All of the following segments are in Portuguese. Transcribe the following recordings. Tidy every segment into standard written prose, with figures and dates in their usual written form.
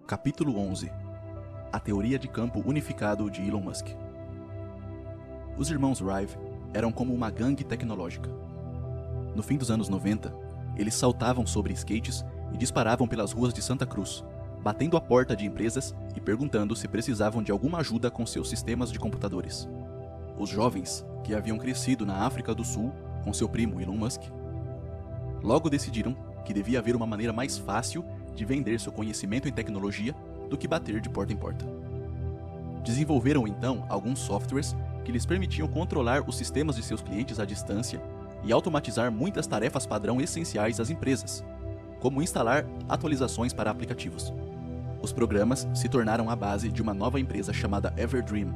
Capítulo 11 A teoria de campo unificado de Elon Musk. Os irmãos Rive eram como uma gangue tecnológica. No fim dos anos 90, eles saltavam sobre skates e disparavam pelas ruas de Santa Cruz, batendo a porta de empresas e perguntando se precisavam de alguma ajuda com seus sistemas de computadores. Os jovens, que haviam crescido na África do Sul com seu primo Elon Musk, logo decidiram que devia haver uma maneira mais fácil de vender seu conhecimento em tecnologia do que bater de porta em porta. Desenvolveram então alguns softwares que lhes permitiam controlar os sistemas de seus clientes à distância e automatizar muitas tarefas padrão essenciais às empresas, como instalar atualizações para aplicativos. Os programas se tornaram a base de uma nova empresa chamada Everdream,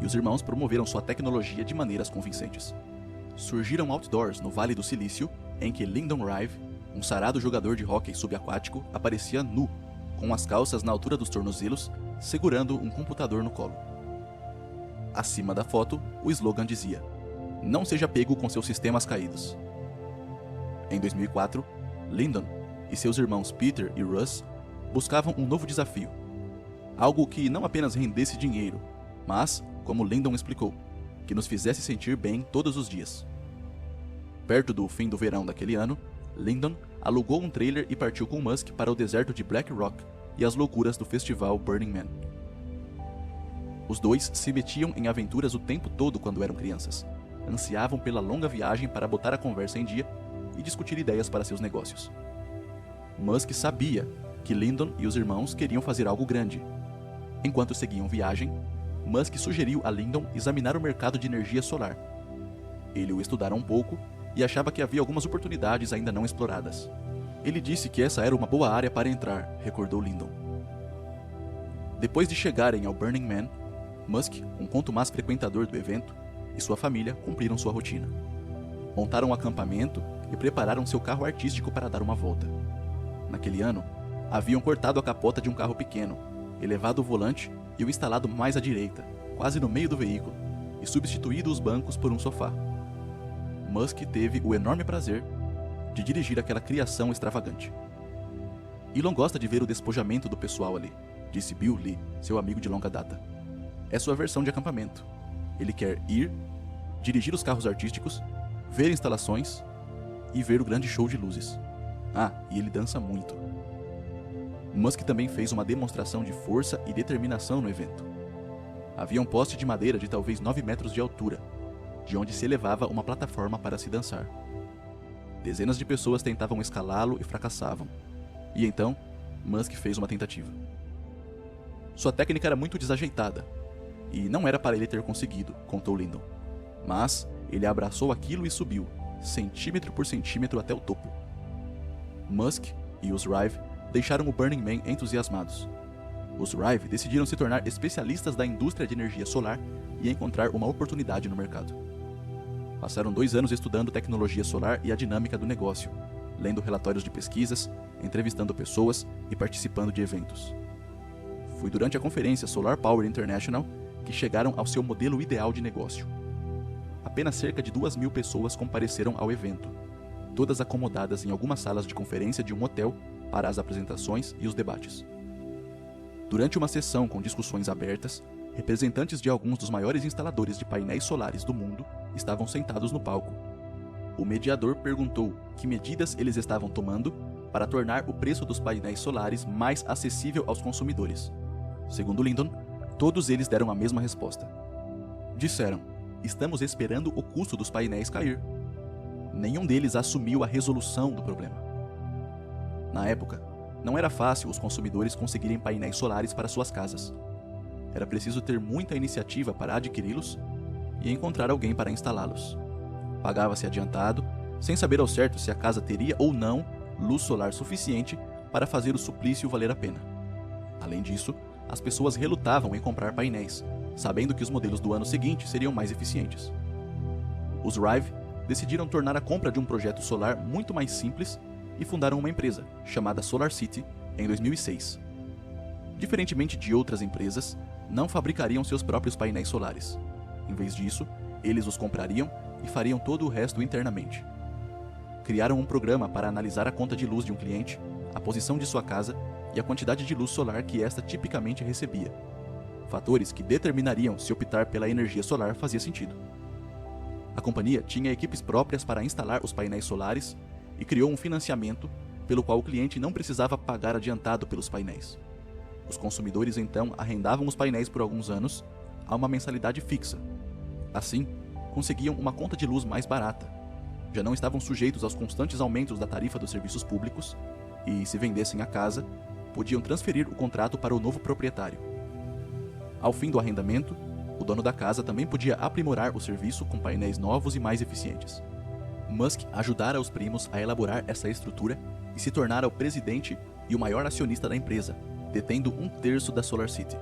e os irmãos promoveram sua tecnologia de maneiras convincentes. Surgiram outdoors no Vale do Silício, em que Lyndon Rive, um sarado jogador de hóquei subaquático, aparecia nu, com as calças na altura dos tornozelos, segurando um computador no colo. Acima da foto, o slogan dizia: "Não seja pego com seus sistemas caídos." Em 2004, Lyndon e seus irmãos Peter e Russ buscavam um novo desafio. Algo que não apenas rendesse dinheiro, mas, como Lyndon explicou, que nos fizesse sentir bem todos os dias. Perto do fim do verão daquele ano, Lyndon alugou um trailer e partiu com Musk para o deserto de Black Rock e as loucuras do festival Burning Man. Os dois se metiam em aventuras o tempo todo quando eram crianças. Ansiavam pela longa viagem para botar a conversa em dia e discutir ideias para seus negócios. Musk sabia que Lyndon e os irmãos queriam fazer algo grande. Enquanto seguiam viagem, Musk sugeriu a Lyndon examinar o mercado de energia solar. Ele o estudara um pouco e achava que havia algumas oportunidades ainda não exploradas. Ele disse que essa era uma boa área para entrar, recordou Lyndon. Depois de chegarem ao Burning Man, Musk, um contumaz frequentador do evento, e sua família cumpriram sua rotina. Montaram um acampamento e prepararam seu carro artístico para dar uma volta. Naquele ano, haviam cortado a capota de um carro pequeno, elevado o volante e o instalado mais à direita, quase no meio do veículo, e substituído os bancos por um sofá. Musk teve o enorme prazer de dirigir aquela criação extravagante. Elon gosta de ver o despojamento do pessoal ali, disse Bill Lee, seu amigo de longa data. É sua versão de acampamento. Ele quer ir, dirigir os carros artísticos, ver instalações e ver o grande show de luzes. Ah, e ele dança muito. Musk também fez uma demonstração de força e determinação no evento. Havia um poste de madeira de talvez 9 metros de altura, de onde se elevava uma plataforma para se dançar. Dezenas de pessoas tentavam escalá-lo e fracassavam. E então, Musk fez uma tentativa. Sua técnica era muito desajeitada, e não era para ele ter conseguido, contou Lyndon. Mas ele abraçou aquilo e subiu, centímetro por centímetro até o topo. Musk e os Rive deixaram o Burning Man entusiasmados. Os Rive decidiram se tornar especialistas da indústria de energia solar e encontrar uma oportunidade no mercado. Passaram 2 anos estudando tecnologia solar e a dinâmica do negócio, lendo relatórios de pesquisas, entrevistando pessoas e participando de eventos. Foi durante a conferência Solar Power International que chegaram ao seu modelo ideal de negócio. Apenas cerca de 2.000 pessoas compareceram ao evento, todas acomodadas em algumas salas de conferência de um hotel para as apresentações e os debates. Durante uma sessão com discussões abertas, representantes de alguns dos maiores instaladores de painéis solares do mundo estavam sentados no palco. O mediador perguntou que medidas eles estavam tomando para tornar o preço dos painéis solares mais acessível aos consumidores. Segundo Lyndon, todos eles deram a mesma resposta. Disseram: "Estamos esperando o custo dos painéis cair." Nenhum deles assumiu a resolução do problema. Na época, não era fácil os consumidores conseguirem painéis solares para suas casas. Era preciso ter muita iniciativa para adquiri-los e encontrar alguém para instalá-los. Pagava-se adiantado, sem saber ao certo se a casa teria ou não luz solar suficiente para fazer o suplício valer a pena. Além disso, as pessoas relutavam em comprar painéis, sabendo que os modelos do ano seguinte seriam mais eficientes. Os Rive decidiram tornar a compra de um projeto solar muito mais simples e fundaram uma empresa, chamada SolarCity, em 2006. Diferentemente de outras empresas, não fabricariam seus próprios painéis solares. Em vez disso, eles os comprariam e fariam todo o resto internamente. Criaram um programa para analisar a conta de luz de um cliente, a posição de sua casa e a quantidade de luz solar que esta tipicamente recebia. Fatores que determinariam se optar pela energia solar fazia sentido. A companhia tinha equipes próprias para instalar os painéis solares e criou um financiamento pelo qual o cliente não precisava pagar adiantado pelos painéis. Os consumidores então arrendavam os painéis por alguns anos a uma mensalidade fixa. Assim, conseguiam uma conta de luz mais barata. Já não estavam sujeitos aos constantes aumentos da tarifa dos serviços públicos e, se vendessem a casa, podiam transferir o contrato para o novo proprietário. Ao fim do arrendamento, o dono da casa também podia aprimorar o serviço com painéis novos e mais eficientes. Musk ajudara os primos a elaborar essa estrutura e se tornara o presidente e o maior acionista da empresa, detendo 1/3 da SolarCity.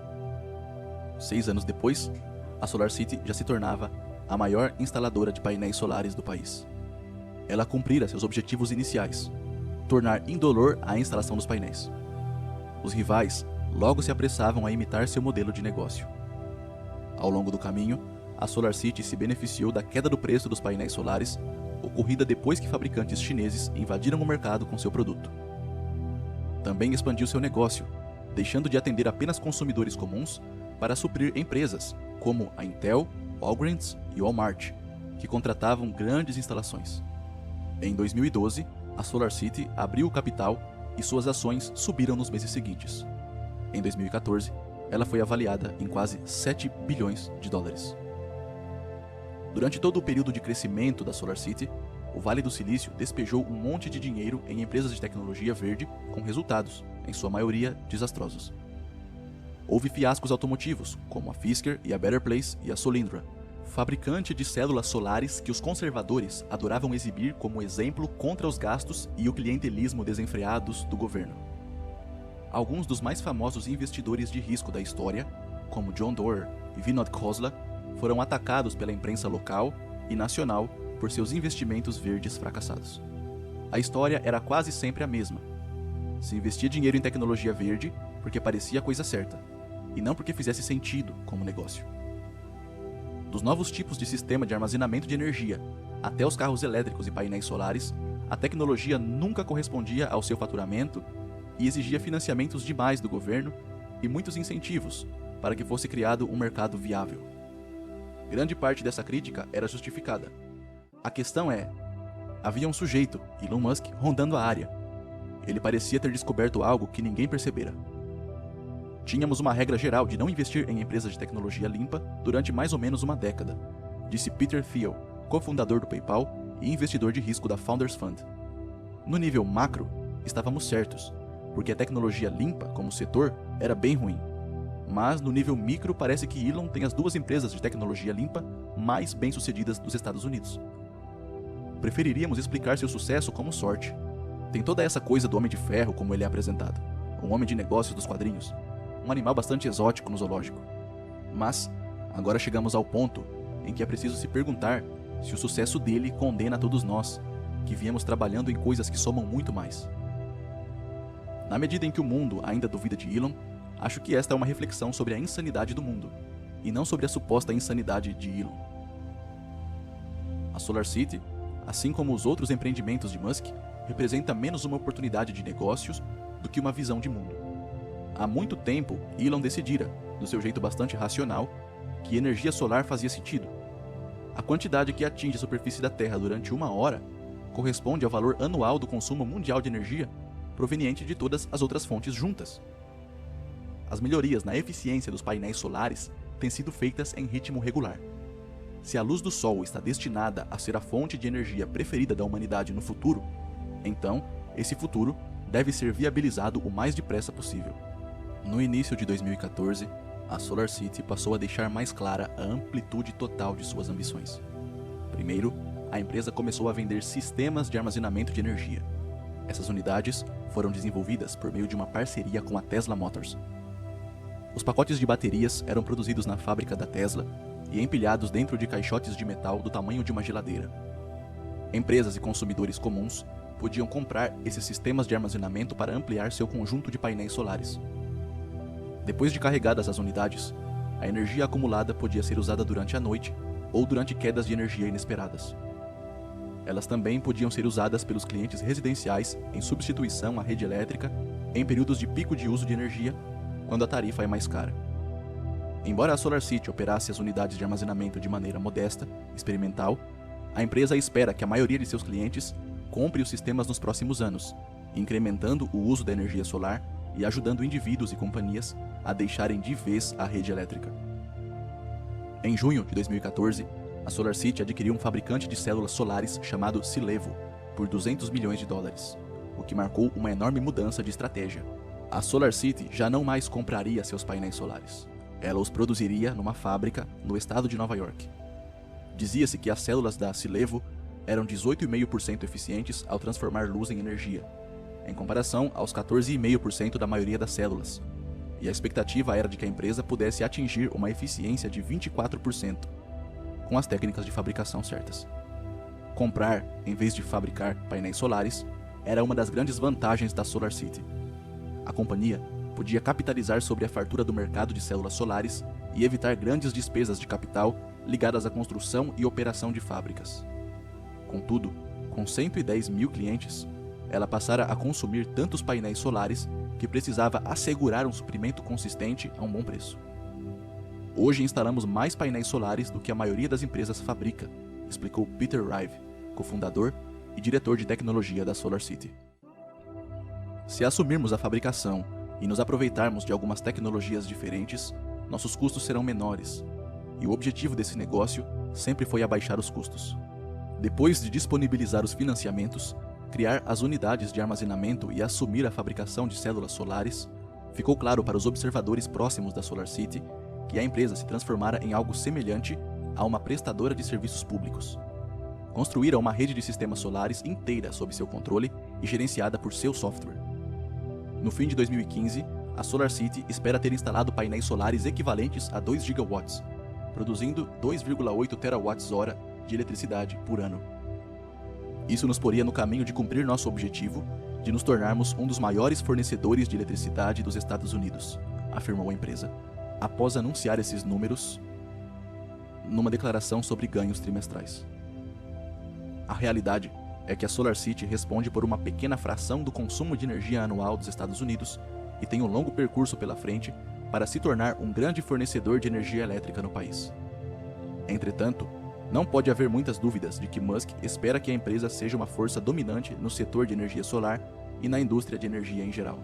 6 anos depois, a SolarCity já se tornava a maior instaladora de painéis solares do país. Ela cumprira seus objetivos iniciais: tornar indolor a instalação dos painéis. Os rivais logo se apressavam a imitar seu modelo de negócio. Ao longo do caminho, a SolarCity se beneficiou da queda do preço dos painéis solares, ocorrida depois que fabricantes chineses invadiram o mercado com seu produto. Também expandiu seu negócio, deixando de atender apenas consumidores comuns para suprir empresas como a Intel, Walgreens e Walmart, que contratavam grandes instalações. Em 2012, a SolarCity abriu o capital e suas ações subiram nos meses seguintes. Em 2014, ela foi avaliada em quase 7 bilhões de dólares. Durante todo o período de crescimento da SolarCity, o Vale do Silício despejou um monte de dinheiro em empresas de tecnologia verde com resultados, em sua maioria, desastrosos. Houve fiascos automotivos, como a Fisker e a Better Place e a Solyndra, fabricante de células solares que os conservadores adoravam exibir como exemplo contra os gastos e o clientelismo desenfreados do governo. Alguns dos mais famosos investidores de risco da história, como John Doerr e Vinod Khosla, foram atacados pela imprensa local e nacional por seus investimentos verdes fracassados. A história era quase sempre a mesma. Se investia dinheiro em tecnologia verde porque parecia a coisa certa, e não porque fizesse sentido como negócio. Dos novos tipos de sistema de armazenamento de energia até os carros elétricos e painéis solares, a tecnologia nunca correspondia ao seu faturamento e exigia financiamentos demais do governo e muitos incentivos para que fosse criado um mercado viável. Grande parte dessa crítica era justificada. A questão é, havia um sujeito, Elon Musk, rondando a área. Ele parecia ter descoberto algo que ninguém percebera. Tínhamos uma regra geral de não investir em empresas de tecnologia limpa durante mais ou menos uma década, disse Peter Thiel, cofundador do PayPal e investidor de risco da Founders Fund. No nível macro, estávamos certos, porque a tecnologia limpa, como setor, era bem ruim. Mas no nível micro parece que Elon tem as 2 empresas de tecnologia limpa mais bem-sucedidas dos Estados Unidos. Preferiríamos explicar seu sucesso como sorte. Tem toda essa coisa do Homem de Ferro como ele é apresentado, um homem de negócios dos quadrinhos, um animal bastante exótico no zoológico. Mas, agora chegamos ao ponto em que é preciso se perguntar se o sucesso dele condena a todos nós, que viemos trabalhando em coisas que somam muito mais. Na medida em que o mundo ainda duvida de Elon, acho que esta é uma reflexão sobre a insanidade do mundo, e não sobre a suposta insanidade de Elon. A SolarCity, assim como os outros empreendimentos de Musk, representa menos uma oportunidade de negócios do que uma visão de mundo. Há muito tempo, Elon decidira, do seu jeito bastante racional, que energia solar fazia sentido. A quantidade que atinge a superfície da Terra durante 1 hora corresponde ao valor anual do consumo mundial de energia proveniente de todas as outras fontes juntas. As melhorias na eficiência dos painéis solares têm sido feitas em ritmo regular. Se a luz do Sol está destinada a ser a fonte de energia preferida da humanidade no futuro, então esse futuro deve ser viabilizado o mais depressa possível. No início de 2014, a SolarCity passou a deixar mais clara a amplitude total de suas ambições. Primeiro, a empresa começou a vender sistemas de armazenamento de energia. Essas unidades foram desenvolvidas por meio de uma parceria com a Tesla Motors. Os pacotes de baterias eram produzidos na fábrica da Tesla e empilhados dentro de caixotes de metal do tamanho de uma geladeira. Empresas e consumidores comuns podiam comprar esses sistemas de armazenamento para ampliar seu conjunto de painéis solares. Depois de carregadas as unidades, a energia acumulada podia ser usada durante a noite ou durante quedas de energia inesperadas. Elas também podiam ser usadas pelos clientes residenciais em substituição à rede elétrica em períodos de pico de uso de energia, quando a tarifa é mais cara. Embora a SolarCity operasse as unidades de armazenamento de maneira modesta, experimental, a empresa espera que a maioria de seus clientes compre os sistemas nos próximos anos, incrementando o uso da energia solar e ajudando indivíduos e companhias a deixarem de vez a rede elétrica. Em junho de 2014, a SolarCity adquiriu um fabricante de células solares chamado Silevo por $200 milhões, o que marcou uma enorme mudança de estratégia. A SolarCity já não mais compraria seus painéis solares. Ela os produziria numa fábrica no estado de Nova York. Dizia-se que as células da Silevo eram 18,5% eficientes ao transformar luz em energia, em comparação aos 14,5% da maioria das células, e a expectativa era de que a empresa pudesse atingir uma eficiência de 24%, com as técnicas de fabricação certas. Comprar, em vez de fabricar painéis solares, era uma das grandes vantagens da SolarCity. A companhia podia capitalizar sobre a fartura do mercado de células solares e evitar grandes despesas de capital ligadas à construção e operação de fábricas. Contudo, com 110 mil clientes, ela passara a consumir tantos painéis solares que precisava assegurar um suprimento consistente a um bom preço. Hoje instalamos mais painéis solares do que a maioria das empresas fabrica, explicou Peter Rive, cofundador e diretor de tecnologia da SolarCity. Se assumirmos a fabricação e nos aproveitarmos de algumas tecnologias diferentes, nossos custos serão menores, e o objetivo desse negócio sempre foi abaixar os custos. Depois de disponibilizar os financiamentos, criar as unidades de armazenamento e assumir a fabricação de células solares, ficou claro para os observadores próximos da SolarCity que a empresa se transformara em algo semelhante a uma prestadora de serviços públicos. Construíra uma rede de sistemas solares inteira sob seu controle e gerenciada por seu software. No fim de 2015, a SolarCity espera ter instalado painéis solares equivalentes a 2 gigawatts, produzindo 2,8 terawatts-hora de eletricidade por ano. Isso nos poria no caminho de cumprir nosso objetivo de nos tornarmos um dos maiores fornecedores de eletricidade dos Estados Unidos, afirmou a empresa, após anunciar esses números numa declaração sobre ganhos trimestrais. A realidade é que a SolarCity responde por uma pequena fração do consumo de energia anual dos Estados Unidos e tem um longo percurso pela frente para se tornar um grande fornecedor de energia elétrica no país. Entretanto, não pode haver muitas dúvidas de que Musk espera que a empresa seja uma força dominante no setor de energia solar e na indústria de energia em geral.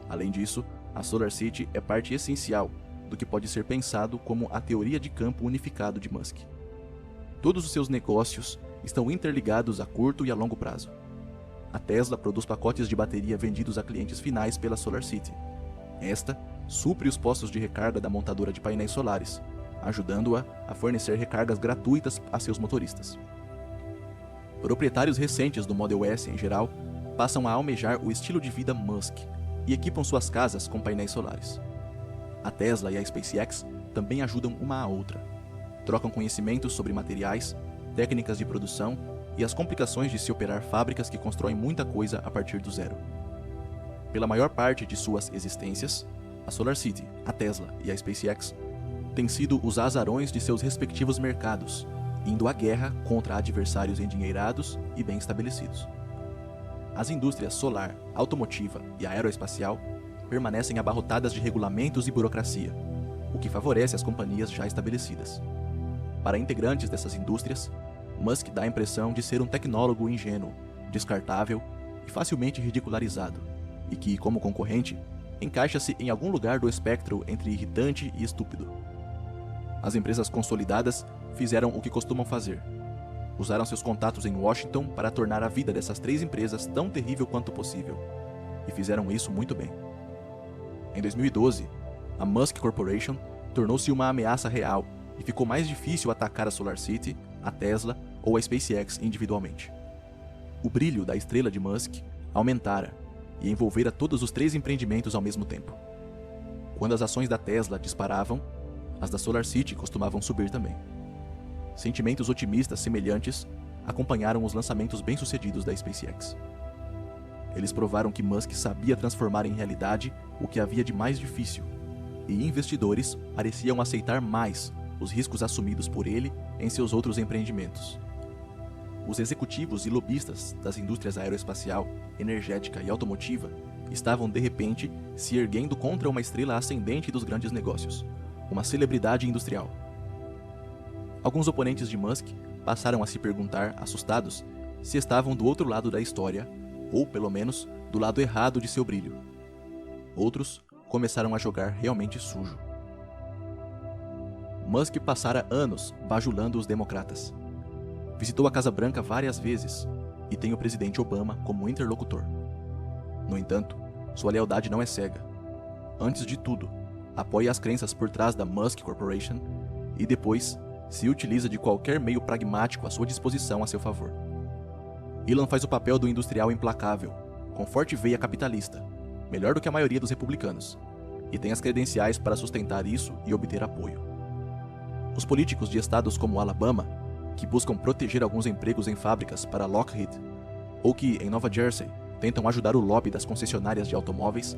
Além disso, a SolarCity é parte essencial do que pode ser pensado como a teoria de campo unificado de Musk. Todos os seus negócios estão interligados a curto e a longo prazo. A Tesla produz pacotes de bateria vendidos a clientes finais pela SolarCity. Esta supre os postos de recarga da montadora de painéis solares, ajudando-a a fornecer recargas gratuitas a seus motoristas. Proprietários recentes do Model S em geral passam a almejar o estilo de vida Musk e equipam suas casas com painéis solares. A Tesla e a SpaceX também ajudam uma à outra. Trocam conhecimentos sobre materiais, técnicas de produção e as complicações de se operar fábricas que constroem muita coisa a partir do zero. Pela maior parte de suas existências, a SolarCity, a Tesla e a SpaceX têm sido os azarões de seus respectivos mercados, indo à guerra contra adversários endinheirados e bem estabelecidos. As indústrias solar, automotiva e aeroespacial permanecem abarrotadas de regulamentos e burocracia, o que favorece as companhias já estabelecidas. Para integrantes dessas indústrias, Musk dá a impressão de ser um tecnólogo ingênuo, descartável e facilmente ridicularizado, e que, como concorrente, encaixa-se em algum lugar do espectro entre irritante e estúpido. As empresas consolidadas fizeram o que costumam fazer. Usaram seus contatos em Washington para tornar a vida dessas três empresas tão terrível quanto possível, e fizeram isso muito bem. Em 2012, a Musk Corporation tornou-se uma ameaça real e ficou mais difícil atacar a SolarCity, a Tesla ou a SpaceX individualmente. O brilho da estrela de Musk aumentara e envolvera todos os três empreendimentos ao mesmo tempo. Quando as ações da Tesla disparavam, as da SolarCity costumavam subir também. Sentimentos otimistas semelhantes acompanharam os lançamentos bem-sucedidos da SpaceX. Eles provaram que Musk sabia transformar em realidade o que havia de mais difícil, e investidores pareciam aceitar mais os riscos assumidos por ele em seus outros empreendimentos. Os executivos e lobistas das indústrias aeroespacial, energética e automotiva estavam de repente se erguendo contra uma estrela ascendente dos grandes negócios, uma celebridade industrial. Alguns oponentes de Musk passaram a se perguntar, assustados, se estavam do outro lado da história, ou pelo menos do lado errado de seu brilho. Outros começaram a jogar realmente sujo. Musk passara anos bajulando os democratas. Visitou a Casa Branca várias vezes e tem o presidente Obama como interlocutor. No entanto, sua lealdade não é cega. Antes de tudo, apoia as crenças por trás da Musk Corporation e depois se utiliza de qualquer meio pragmático à sua disposição a seu favor. Elon faz o papel do industrial implacável, com forte veia capitalista, melhor do que a maioria dos republicanos, e tem as credenciais para sustentar isso e obter apoio. Os políticos de estados como Alabama, que buscam proteger alguns empregos em fábricas para Lockheed, ou que, em Nova Jersey, tentam ajudar o lobby das concessionárias de automóveis,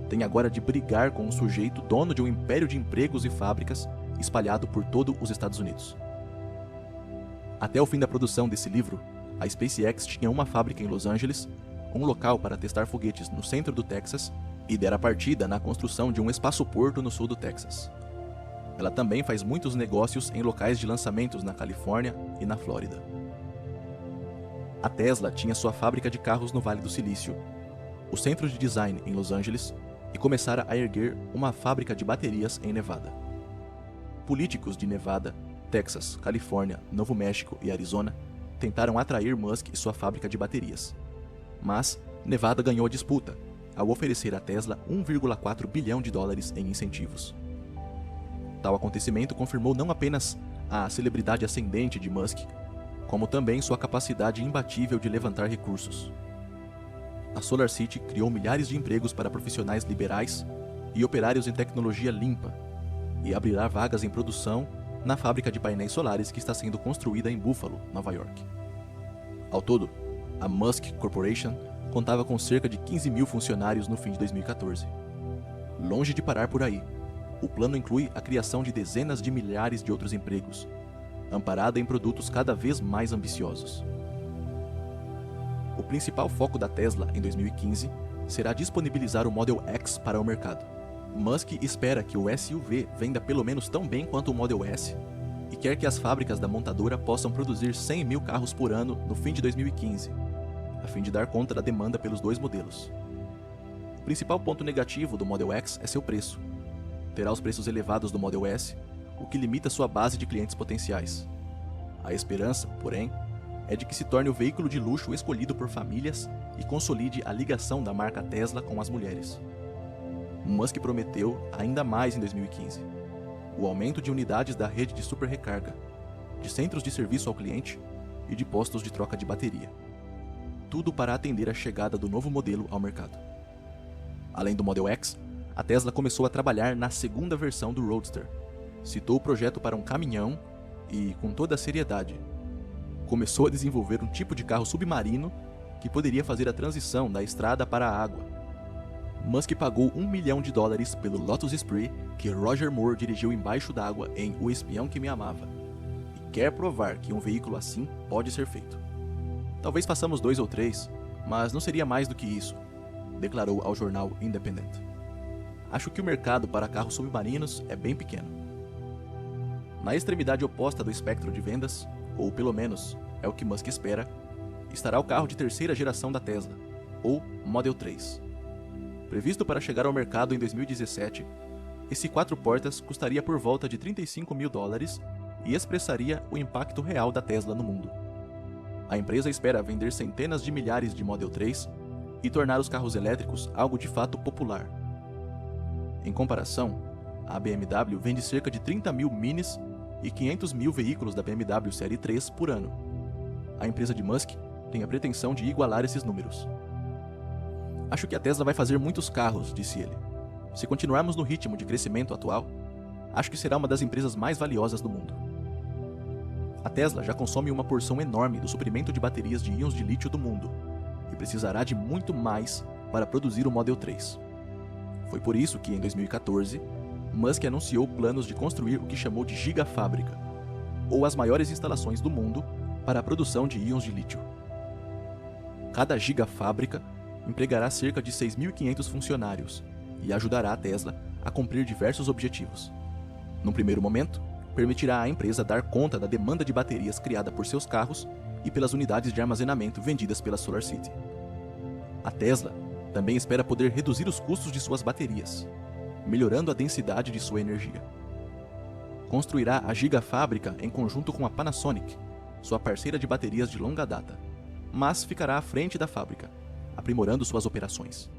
têm agora de brigar com um sujeito dono de um império de empregos e fábricas espalhado por todo os Estados Unidos. Até o fim da produção desse livro, a SpaceX tinha uma fábrica em Los Angeles, um local para testar foguetes no centro do Texas e dera partida na construção de um espaçoporto no sul do Texas. Ela também faz muitos negócios em locais de lançamentos na Califórnia e na Flórida. A Tesla tinha sua fábrica de carros no Vale do Silício, o centro de design em Los Angeles e começara a erguer uma fábrica de baterias em Nevada. Políticos de Nevada, Texas, Califórnia, Novo México e Arizona tentaram atrair Musk e sua fábrica de baterias. Mas Nevada ganhou a disputa, ao oferecer à Tesla 1,4 bilhão de dólares em incentivos. Tal acontecimento confirmou não apenas a celebridade ascendente de Musk, como também sua capacidade imbatível de levantar recursos. A SolarCity criou milhares de empregos para profissionais liberais e operários em tecnologia limpa, e abrirá vagas em produção na fábrica de painéis solares que está sendo construída em Buffalo, Nova York. Ao todo, a Musk Corporation contava com cerca de 15 mil funcionários no fim de 2014. Longe de parar por aí, o plano inclui a criação de dezenas de milhares de outros empregos, amparada em produtos cada vez mais ambiciosos. O principal foco da Tesla em 2015 será disponibilizar o Model X para o mercado. Musk espera que o SUV venda pelo menos tão bem quanto o Model S e quer que as fábricas da montadora possam produzir 100 mil carros por ano no fim de 2015, a fim de dar conta da demanda pelos dois modelos. O principal ponto negativo do Model X é seu preço. Terá os preços elevados do Model S, o que limita sua base de clientes potenciais. A esperança, porém, é de que se torne o veículo de luxo escolhido por famílias e consolide a ligação da marca Tesla com as mulheres. Musk prometeu ainda mais em 2015: o aumento de unidades da rede de super recarga, de centros de serviço ao cliente e de postos de troca de bateria. Tudo para atender a chegada do novo modelo ao mercado. Além do Model X, a Tesla começou a trabalhar na segunda versão do Roadster. Citou o projeto para um caminhão e, com toda a seriedade, começou a desenvolver um tipo de carro submarino que poderia fazer a transição da estrada para a água. Musk pagou $1 milhão pelo Lotus Esprit que Roger Moore dirigiu embaixo d'água em O Espião que Me Amava, e quer provar que um veículo assim pode ser feito. Talvez façamos 2 ou 3, mas não seria mais do que isso, declarou ao jornal Independent. Acho que o mercado para carros submarinos é bem pequeno. Na extremidade oposta do espectro de vendas, ou pelo menos é o que Musk espera, estará o carro de terceira geração da Tesla, ou Model 3. Previsto para chegar ao mercado em 2017, esse 4 portas custaria por volta de $35 mil e expressaria o impacto real da Tesla no mundo. A empresa espera vender centenas de milhares de Model 3 e tornar os carros elétricos algo de fato popular. Em comparação, a BMW vende cerca de 30 mil Minis e 500 mil veículos da BMW Série 3 por ano. A empresa de Musk tem a pretensão de igualar esses números. Acho que a Tesla vai fazer muitos carros, disse ele. Se continuarmos no ritmo de crescimento atual, acho que será uma das empresas mais valiosas do mundo. A Tesla já consome uma porção enorme do suprimento de baterias de íons de lítio do mundo e precisará de muito mais para produzir o Model 3. Foi por isso que, em 2014, Musk anunciou planos de construir o que chamou de Gigafábrica, ou as maiores instalações do mundo para a produção de íons de lítio. Cada gigafábrica empregará cerca de 6.500 funcionários e ajudará a Tesla a cumprir diversos objetivos. Num primeiro momento, permitirá à empresa dar conta da demanda de baterias criada por seus carros e pelas unidades de armazenamento vendidas pela SolarCity. A Tesla também espera poder reduzir os custos de suas baterias, melhorando a densidade de sua energia. Construirá a gigafábrica em conjunto com a Panasonic, sua parceira de baterias de longa data, mas ficará à frente da fábrica, aprimorando suas operações.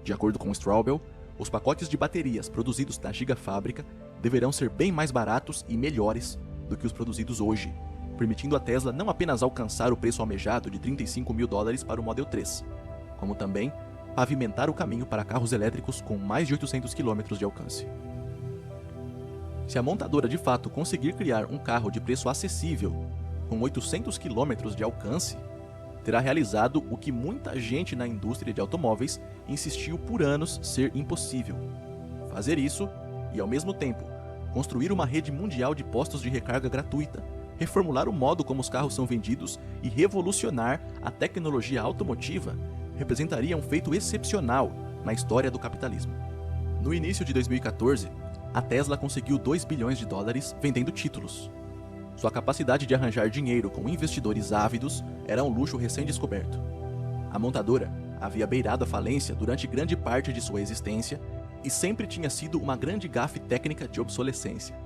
De acordo com Straubel, os pacotes de baterias produzidos na gigafábrica deverão ser bem mais baratos e melhores do que os produzidos hoje, permitindo a Tesla não apenas alcançar o preço almejado de $35.000 para o Model 3, como também pavimentar o caminho para carros elétricos com mais de 800 km de alcance. Se a montadora de fato conseguir criar um carro de preço acessível, com 800 km de alcance, terá realizado o que muita gente na indústria de automóveis insistiu por anos ser impossível: fazer isso e, ao mesmo tempo, construir uma rede mundial de postos de recarga gratuita, reformular o modo como os carros são vendidos e revolucionar a tecnologia automotiva representaria um feito excepcional na história do capitalismo. No início de 2014, a Tesla conseguiu $2 bilhões vendendo títulos. Sua capacidade de arranjar dinheiro com investidores ávidos era um luxo recém-descoberto. A montadora havia beirado a falência durante grande parte de sua existência e sempre tinha sido uma grande gafe técnica de obsolescência.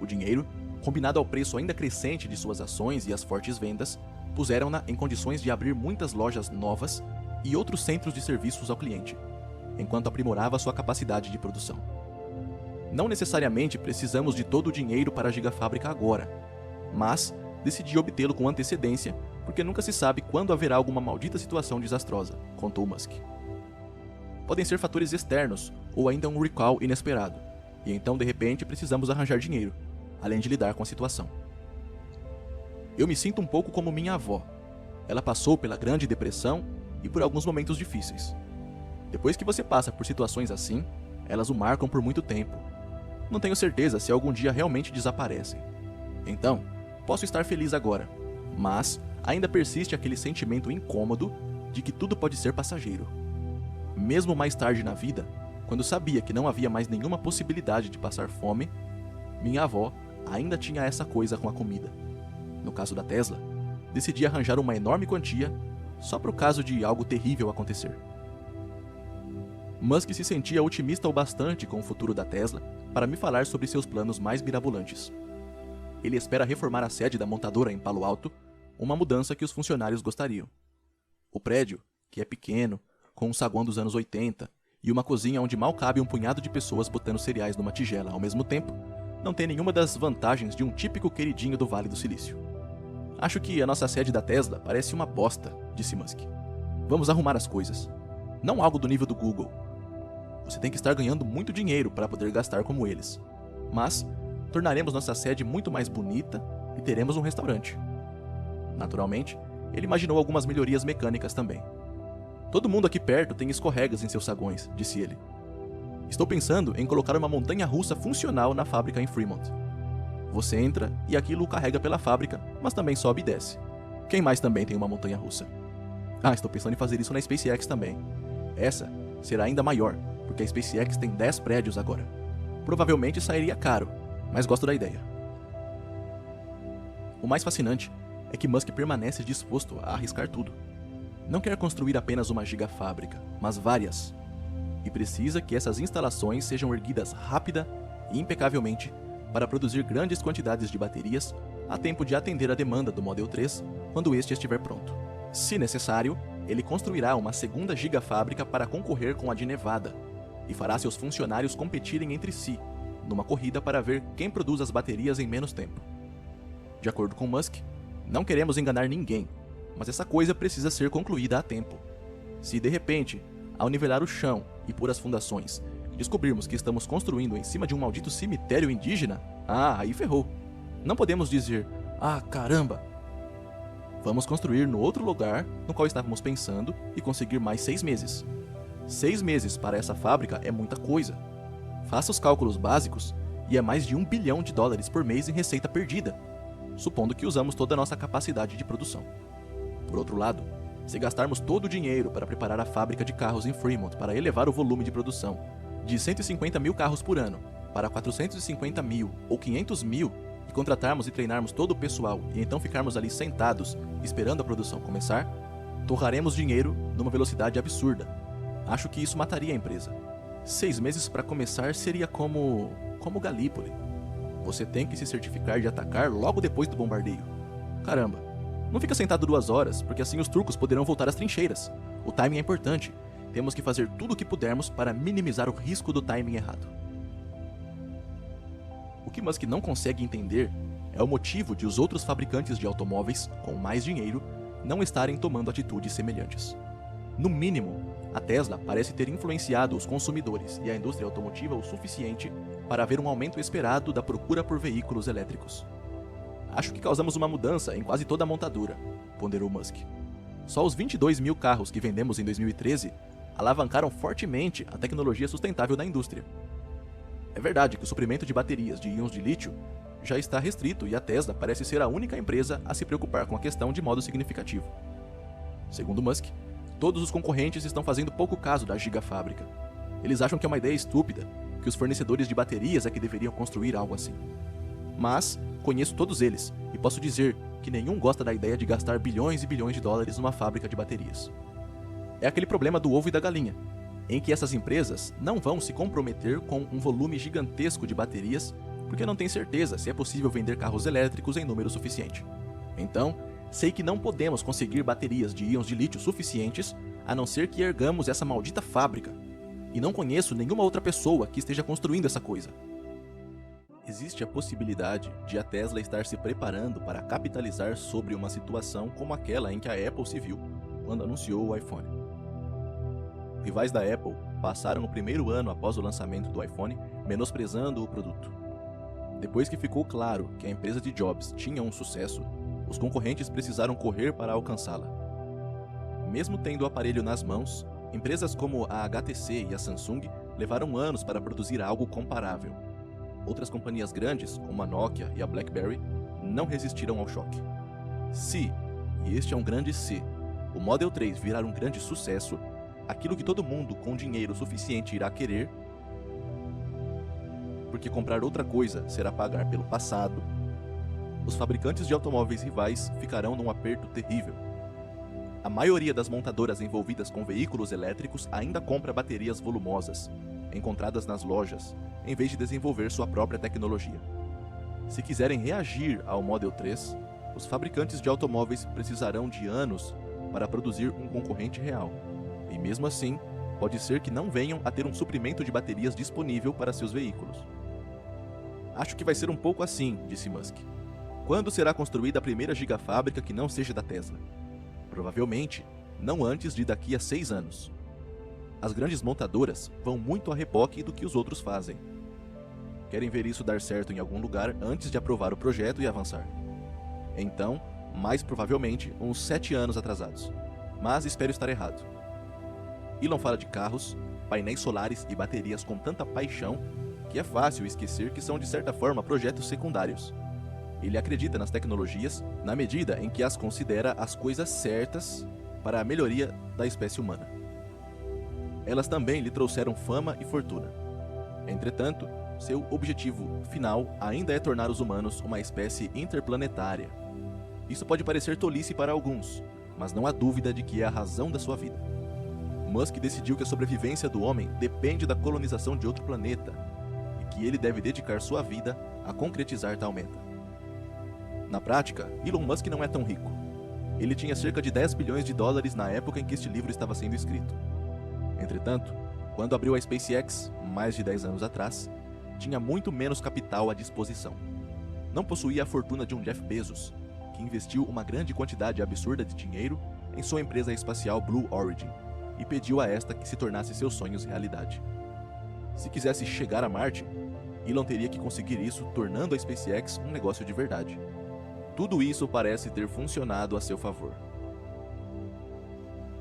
O dinheiro, combinado ao preço ainda crescente de suas ações e as fortes vendas, puseram-na em condições de abrir muitas lojas novas e outros centros de serviços ao cliente, enquanto aprimorava sua capacidade de produção. Não necessariamente precisamos de todo o dinheiro para a gigafábrica agora, mas decidi obtê-lo com antecedência porque nunca se sabe quando haverá alguma maldita situação desastrosa, contou Musk. Podem ser fatores externos ou ainda um recall inesperado, e então de repente precisamos arranjar dinheiro, além de lidar com a situação. Eu me sinto um pouco como minha avó. Ela passou pela Grande Depressão e por alguns momentos difíceis. Depois que você passa por situações assim, elas o marcam por muito tempo. Não tenho certeza se algum dia realmente desaparecem. Então, posso estar feliz agora, mas ainda persiste aquele sentimento incômodo de que tudo pode ser passageiro. Mesmo mais tarde na vida, quando sabia que não havia mais nenhuma possibilidade de passar fome, minha avó ainda tinha essa coisa com a comida. No caso da Tesla, decidi arranjar uma enorme quantia só para o caso de algo terrível acontecer. Musk se sentia otimista o bastante com o futuro da Tesla para me falar sobre seus planos mais mirabolantes. Ele espera reformar a sede da montadora em Palo Alto, uma mudança que os funcionários gostariam. O prédio, que é pequeno, com um saguão dos anos 80 e uma cozinha onde mal cabe um punhado de pessoas botando cereais numa tigela ao mesmo tempo, não tem nenhuma das vantagens de um típico queridinho do Vale do Silício. Acho que a nossa sede da Tesla parece uma bosta, disse Musk. Vamos arrumar as coisas. Não algo do nível do Google. Você tem que estar ganhando muito dinheiro para poder gastar como eles. Mas tornaremos nossa sede muito mais bonita e teremos um restaurante. Naturalmente, ele imaginou algumas melhorias mecânicas também. Todo mundo aqui perto tem escorregas em seus saguões, disse ele. Estou pensando em colocar uma montanha-russa funcional na fábrica em Fremont. Você entra e aquilo o carrega pela fábrica, mas também sobe e desce. Quem mais também tem uma montanha-russa? Estou pensando em fazer isso na SpaceX também. Essa será ainda maior, porque a SpaceX tem 10 prédios agora. Provavelmente sairia caro, mas gosto da ideia. O mais fascinante é que Musk permanece disposto a arriscar tudo. Não quer construir apenas uma gigafábrica, mas várias. E precisa que essas instalações sejam erguidas rápida e impecavelmente para produzir grandes quantidades de baterias a tempo de atender a demanda do Model 3 quando este estiver pronto. Se necessário, ele construirá uma segunda gigafábrica para concorrer com a de Nevada e fará seus funcionários competirem entre si, numa corrida para ver quem produz as baterias em menos tempo. De acordo com Musk, não queremos enganar ninguém, mas essa coisa precisa ser concluída a tempo. Se de repente, ao nivelar o chão e pôr as fundações, descobrirmos que estamos construindo em cima de um maldito cemitério indígena, aí ferrou. Não podemos dizer, caramba! Vamos construir no outro lugar no qual estávamos pensando e conseguir mais 6 meses. 6 meses para essa fábrica é muita coisa. Faça os cálculos básicos e é mais de $1 bilhão por mês em receita perdida, supondo que usamos toda a nossa capacidade de produção. Por outro lado, Se gastarmos todo o dinheiro para preparar a fábrica de carros em Fremont para elevar o volume de produção de 150 mil carros por ano para 450 mil ou 500 mil, e contratarmos e treinarmos todo o pessoal e então ficarmos ali sentados esperando a produção começar, torraremos dinheiro numa velocidade absurda. Acho que isso mataria a empresa. 6 meses para começar seria como Galípoli. Você tem que se certificar de atacar logo depois do bombardeio. Caramba, não fica sentado 2 horas, porque assim os turcos poderão voltar às trincheiras. O timing é importante. Temos que fazer tudo o que pudermos para minimizar o risco do timing errado. O que Musk não consegue entender é o motivo de os outros fabricantes de automóveis com mais dinheiro não estarem tomando atitudes semelhantes. No mínimo, a Tesla parece ter influenciado os consumidores e a indústria automotiva o suficiente para haver um aumento esperado da procura por veículos elétricos. Acho que causamos uma mudança em quase toda a montadora, ponderou Musk. Só os 22 mil carros que vendemos em 2013 alavancaram fortemente a tecnologia sustentável da indústria. É verdade que o suprimento de baterias de íons de lítio já está restrito e a Tesla parece ser a única empresa a se preocupar com a questão de modo significativo. Segundo Musk, todos os concorrentes estão fazendo pouco caso da gigafábrica. Eles acham que é uma ideia estúpida, que os fornecedores de baterias é que deveriam construir algo assim. Mas conheço todos eles e posso dizer que nenhum gosta da ideia de gastar bilhões e bilhões de dólares numa fábrica de baterias. É aquele problema do ovo e da galinha, em que essas empresas não vão se comprometer com um volume gigantesco de baterias porque não têm certeza se é possível vender carros elétricos em número suficiente. Então, sei que não podemos conseguir baterias de íons de lítio suficientes a não ser que ergamos essa maldita fábrica. E não conheço nenhuma outra pessoa que esteja construindo essa coisa. Existe a possibilidade de a Tesla estar se preparando para capitalizar sobre uma situação como aquela em que a Apple se viu quando anunciou o iPhone. Rivais da Apple passaram o primeiro ano após o lançamento do iPhone menosprezando o produto. Depois que ficou claro que a empresa de Jobs tinha um sucesso, os concorrentes precisaram correr para alcançá-la. Mesmo tendo o aparelho nas mãos, empresas como a HTC e a Samsung levaram anos para produzir algo comparável. Outras companhias grandes, como a Nokia e a BlackBerry, não resistiram ao choque. Se, e este é um grande se, o Model 3 virar um grande sucesso, aquilo que todo mundo com dinheiro suficiente irá querer, porque comprar outra coisa será pagar pelo passado, os fabricantes de automóveis rivais ficarão num aperto terrível. A maioria das montadoras envolvidas com veículos elétricos ainda compra baterias volumosas, encontradas nas lojas, em vez de desenvolver sua própria tecnologia. Se quiserem reagir ao Model 3, os fabricantes de automóveis precisarão de anos para produzir um concorrente real. E mesmo assim, pode ser que não venham a ter um suprimento de baterias disponível para seus veículos. Acho que vai ser um pouco assim, disse Musk. Quando será construída a primeira gigafábrica que não seja da Tesla? Provavelmente, não antes de daqui a 6 anos. As grandes montadoras vão muito a reboque do que os outros fazem. Querem ver isso dar certo em algum lugar antes de aprovar o projeto e avançar. Então, mais provavelmente, uns 7 anos atrasados. Mas espero estar errado. Elon fala de carros, painéis solares e baterias com tanta paixão que é fácil esquecer que são de certa forma projetos secundários. Ele acredita nas tecnologias na medida em que as considera as coisas certas para a melhoria da espécie humana. Elas também lhe trouxeram fama e fortuna. Entretanto, seu objetivo final ainda é tornar os humanos uma espécie interplanetária. Isso pode parecer tolice para alguns, mas não há dúvida de que é a razão da sua vida. Musk decidiu que a sobrevivência do homem depende da colonização de outro planeta e que ele deve dedicar sua vida a concretizar tal meta. Na prática, Elon Musk não é tão rico. Ele tinha cerca de 10 bilhões de dólares na época em que este livro estava sendo escrito. Entretanto, quando abriu a SpaceX, mais de 10 anos atrás, tinha muito menos capital à disposição. Não possuía a fortuna de um Jeff Bezos, que investiu uma grande quantidade absurda de dinheiro em sua empresa espacial Blue Origin e pediu a esta que se tornasse seus sonhos realidade. Se quisesse chegar a Marte, Elon teria que conseguir isso tornando a SpaceX um negócio de verdade. Tudo isso parece ter funcionado a seu favor.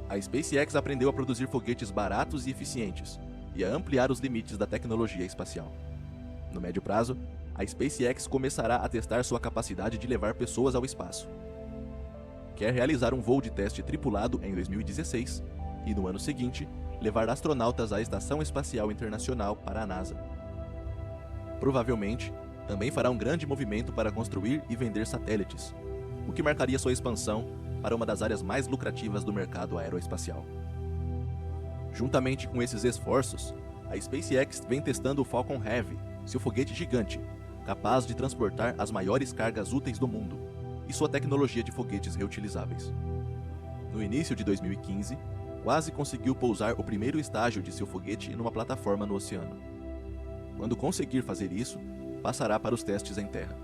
A SpaceX aprendeu a produzir foguetes baratos e eficientes e a ampliar os limites da tecnologia espacial. No médio prazo, a SpaceX começará a testar sua capacidade de levar pessoas ao espaço. quer realizar um voo de teste tripulado em 2016 e, no ano seguinte, levar astronautas à Estação Espacial Internacional para a NASA. Provavelmente, também fará um grande movimento para construir e vender satélites, o que marcaria sua expansão para uma das áreas mais lucrativas do mercado aeroespacial. Juntamente com esses esforços, a SpaceX vem testando o Falcon Heavy, seu foguete gigante, capaz de transportar as maiores cargas úteis do mundo, e sua tecnologia de foguetes reutilizáveis. No início de 2015, quase conseguiu pousar o primeiro estágio de seu foguete numa plataforma no oceano. Quando conseguir fazer isso, passará para os testes em terra.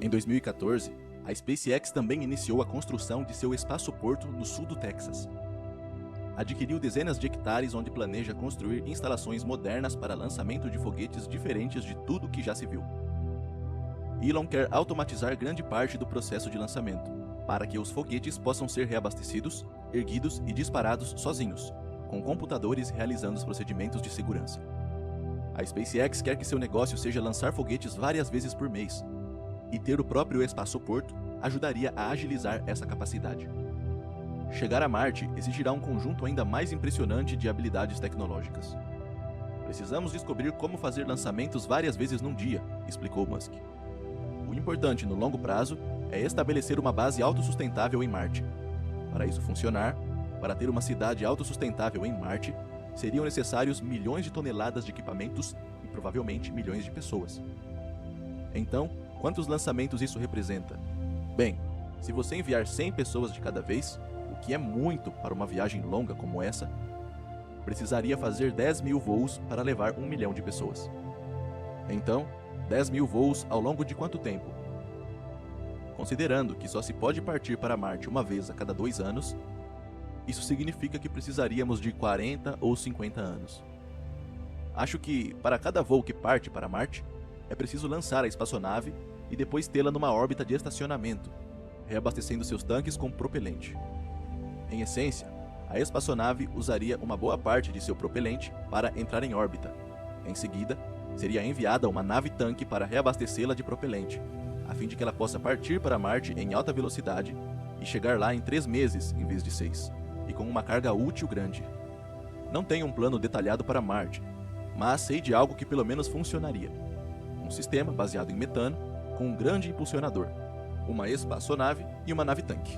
Em 2014, a SpaceX também iniciou a construção de seu espaçoporto no sul do Texas. Adquiriu dezenas de hectares onde planeja construir instalações modernas para lançamento de foguetes diferentes de tudo que já se viu. Elon quer automatizar grande parte do processo de lançamento, para que os foguetes possam ser reabastecidos, erguidos e disparados sozinhos, com computadores realizando os procedimentos de segurança. A SpaceX quer que seu negócio seja lançar foguetes várias vezes por mês, e ter o próprio espaçoporto ajudaria a agilizar essa capacidade. Chegar a Marte exigirá um conjunto ainda mais impressionante de habilidades tecnológicas. Precisamos descobrir como fazer lançamentos várias vezes num dia, explicou Musk. O importante no longo prazo é estabelecer uma base autossustentável em Marte. Para isso funcionar, para ter uma cidade autossustentável em Marte, seriam necessários milhões de toneladas de equipamentos e provavelmente milhões de pessoas. Então, quantos lançamentos isso representa? Bem, se você enviar 100 pessoas de cada vez, o que é muito para uma viagem longa como essa, precisaria fazer 10.000 voos para levar 1 milhão de pessoas. Então, 10.000 voos ao longo de quanto tempo? Considerando que só se pode partir para Marte uma vez a cada 2 anos, isso significa que precisaríamos de 40 ou 50 anos. Acho que, para cada voo que parte para Marte, é preciso lançar a espaçonave e depois tê-la numa órbita de estacionamento, reabastecendo seus tanques com propelente. Em essência, a espaçonave usaria uma boa parte de seu propelente para entrar em órbita. Em seguida, seria enviada uma nave-tanque para reabastecê-la de propelente, a fim de que ela possa partir para Marte em alta velocidade e chegar lá em 3 meses em vez de 6, e com uma carga útil grande. Não tenho um plano detalhado para Marte, mas sei de algo que pelo menos funcionaria. Um sistema baseado em metano, com um grande impulsionador, uma espaçonave e uma nave-tanque.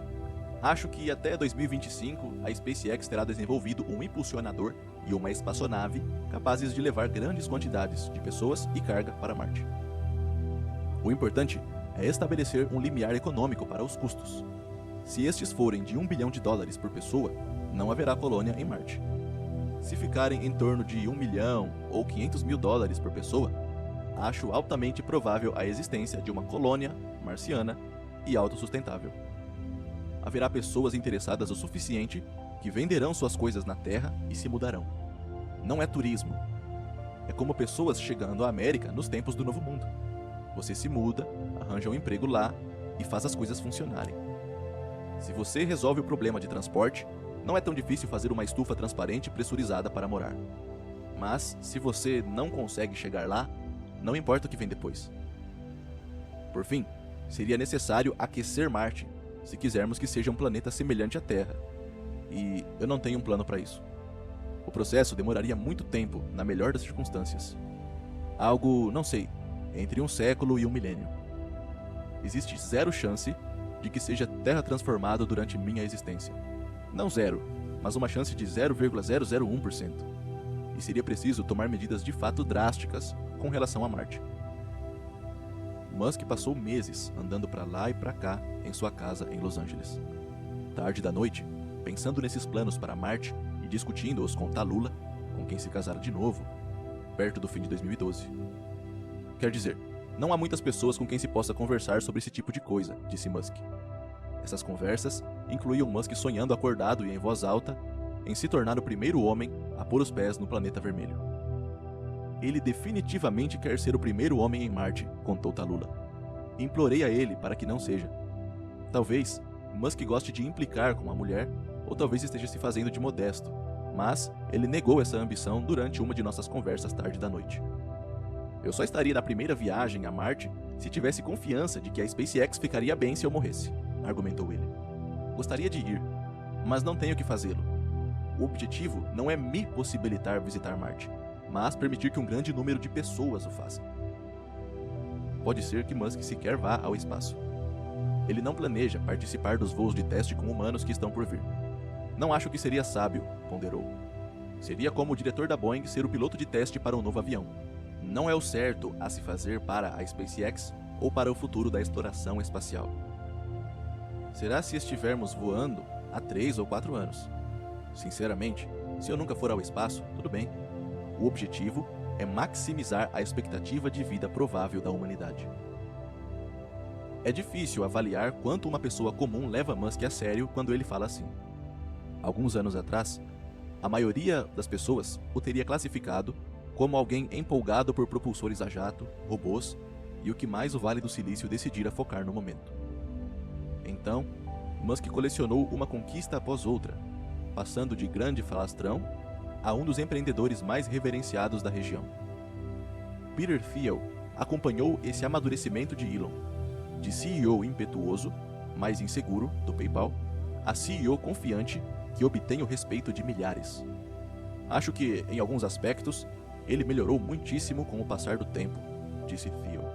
Acho que até 2025 a SpaceX terá desenvolvido um impulsionador e uma espaçonave capazes de levar grandes quantidades de pessoas e carga para Marte. O importante é estabelecer um limiar econômico para os custos. Se estes forem de $1 bilhão por pessoa, não haverá colônia em Marte. Se ficarem em torno de 1 milhão ou $500 mil por pessoa, acho altamente provável a existência de uma colônia marciana e autossustentável. Haverá pessoas interessadas o suficiente que venderão suas coisas na Terra e se mudarão. Não é turismo. É como pessoas chegando à América nos tempos do Novo Mundo. Você se muda, arranja um emprego lá e faz as coisas funcionarem. Se você resolve o problema de transporte, não é tão difícil fazer uma estufa transparente pressurizada para morar. Mas, se você não consegue chegar lá, não importa o que vem depois. Por fim, seria necessário aquecer Marte, se quisermos que seja um planeta semelhante à Terra. E eu não tenho um plano para isso. O processo demoraria muito tempo, na melhor das circunstâncias. Algo, não sei, entre 1 século e 1 milênio. Existe 0 chance de que seja terra transformado durante minha existência. Não 0, mas uma chance de 0,001%. E seria preciso tomar medidas de fato drásticas com relação a Marte. Musk passou meses andando para lá e para cá em sua casa em Los Angeles. Tarde da noite, pensando nesses planos para Marte e discutindo-os com Tallulah, com quem se casara de novo, perto do fim de 2012. Quer dizer, não há muitas pessoas com quem se possa conversar sobre esse tipo de coisa, disse Musk. Essas conversas incluíam Musk sonhando acordado e em voz alta em se tornar o primeiro homem a pôr os pés no planeta vermelho. Ele definitivamente quer ser o primeiro homem em Marte, contou Tallulah. Implorei a ele para que não seja. Talvez Musk goste de implicar com a mulher, ou talvez esteja se fazendo de modesto, mas ele negou essa ambição durante uma de nossas conversas tarde da noite. Eu só estaria na primeira viagem a Marte se tivesse confiança de que a SpaceX ficaria bem se eu morresse, argumentou ele. Gostaria de ir, mas não tenho que fazê-lo. O objetivo não é me possibilitar visitar Marte, mas permitir que um grande número de pessoas o façam. Pode ser que Musk sequer vá ao espaço. Ele não planeja participar dos voos de teste com humanos que estão por vir. Não acho que seria sábio, ponderou. Seria como o diretor da Boeing ser o piloto de teste para um novo avião. Não é o certo a se fazer para a SpaceX ou para o futuro da exploração espacial. Será se estivermos voando há 3 ou 4 anos. Sinceramente, se eu nunca for ao espaço, tudo bem. O objetivo é maximizar a expectativa de vida provável da humanidade. É difícil avaliar quanto uma pessoa comum leva Musk a sério quando ele fala assim. Alguns anos atrás, a maioria das pessoas o teria classificado como alguém empolgado por propulsores a jato, robôs e o que mais o Vale do Silício decidira focar no momento. Então, Musk colecionou uma conquista após outra, passando de grande falastrão a um dos empreendedores mais reverenciados da região. Peter Thiel acompanhou esse amadurecimento de Elon, de CEO impetuoso, mas inseguro, do PayPal, a CEO confiante que obtém o respeito de milhares. Acho que, em alguns aspectos, ele melhorou muitíssimo com o passar do tempo, disse Thiel.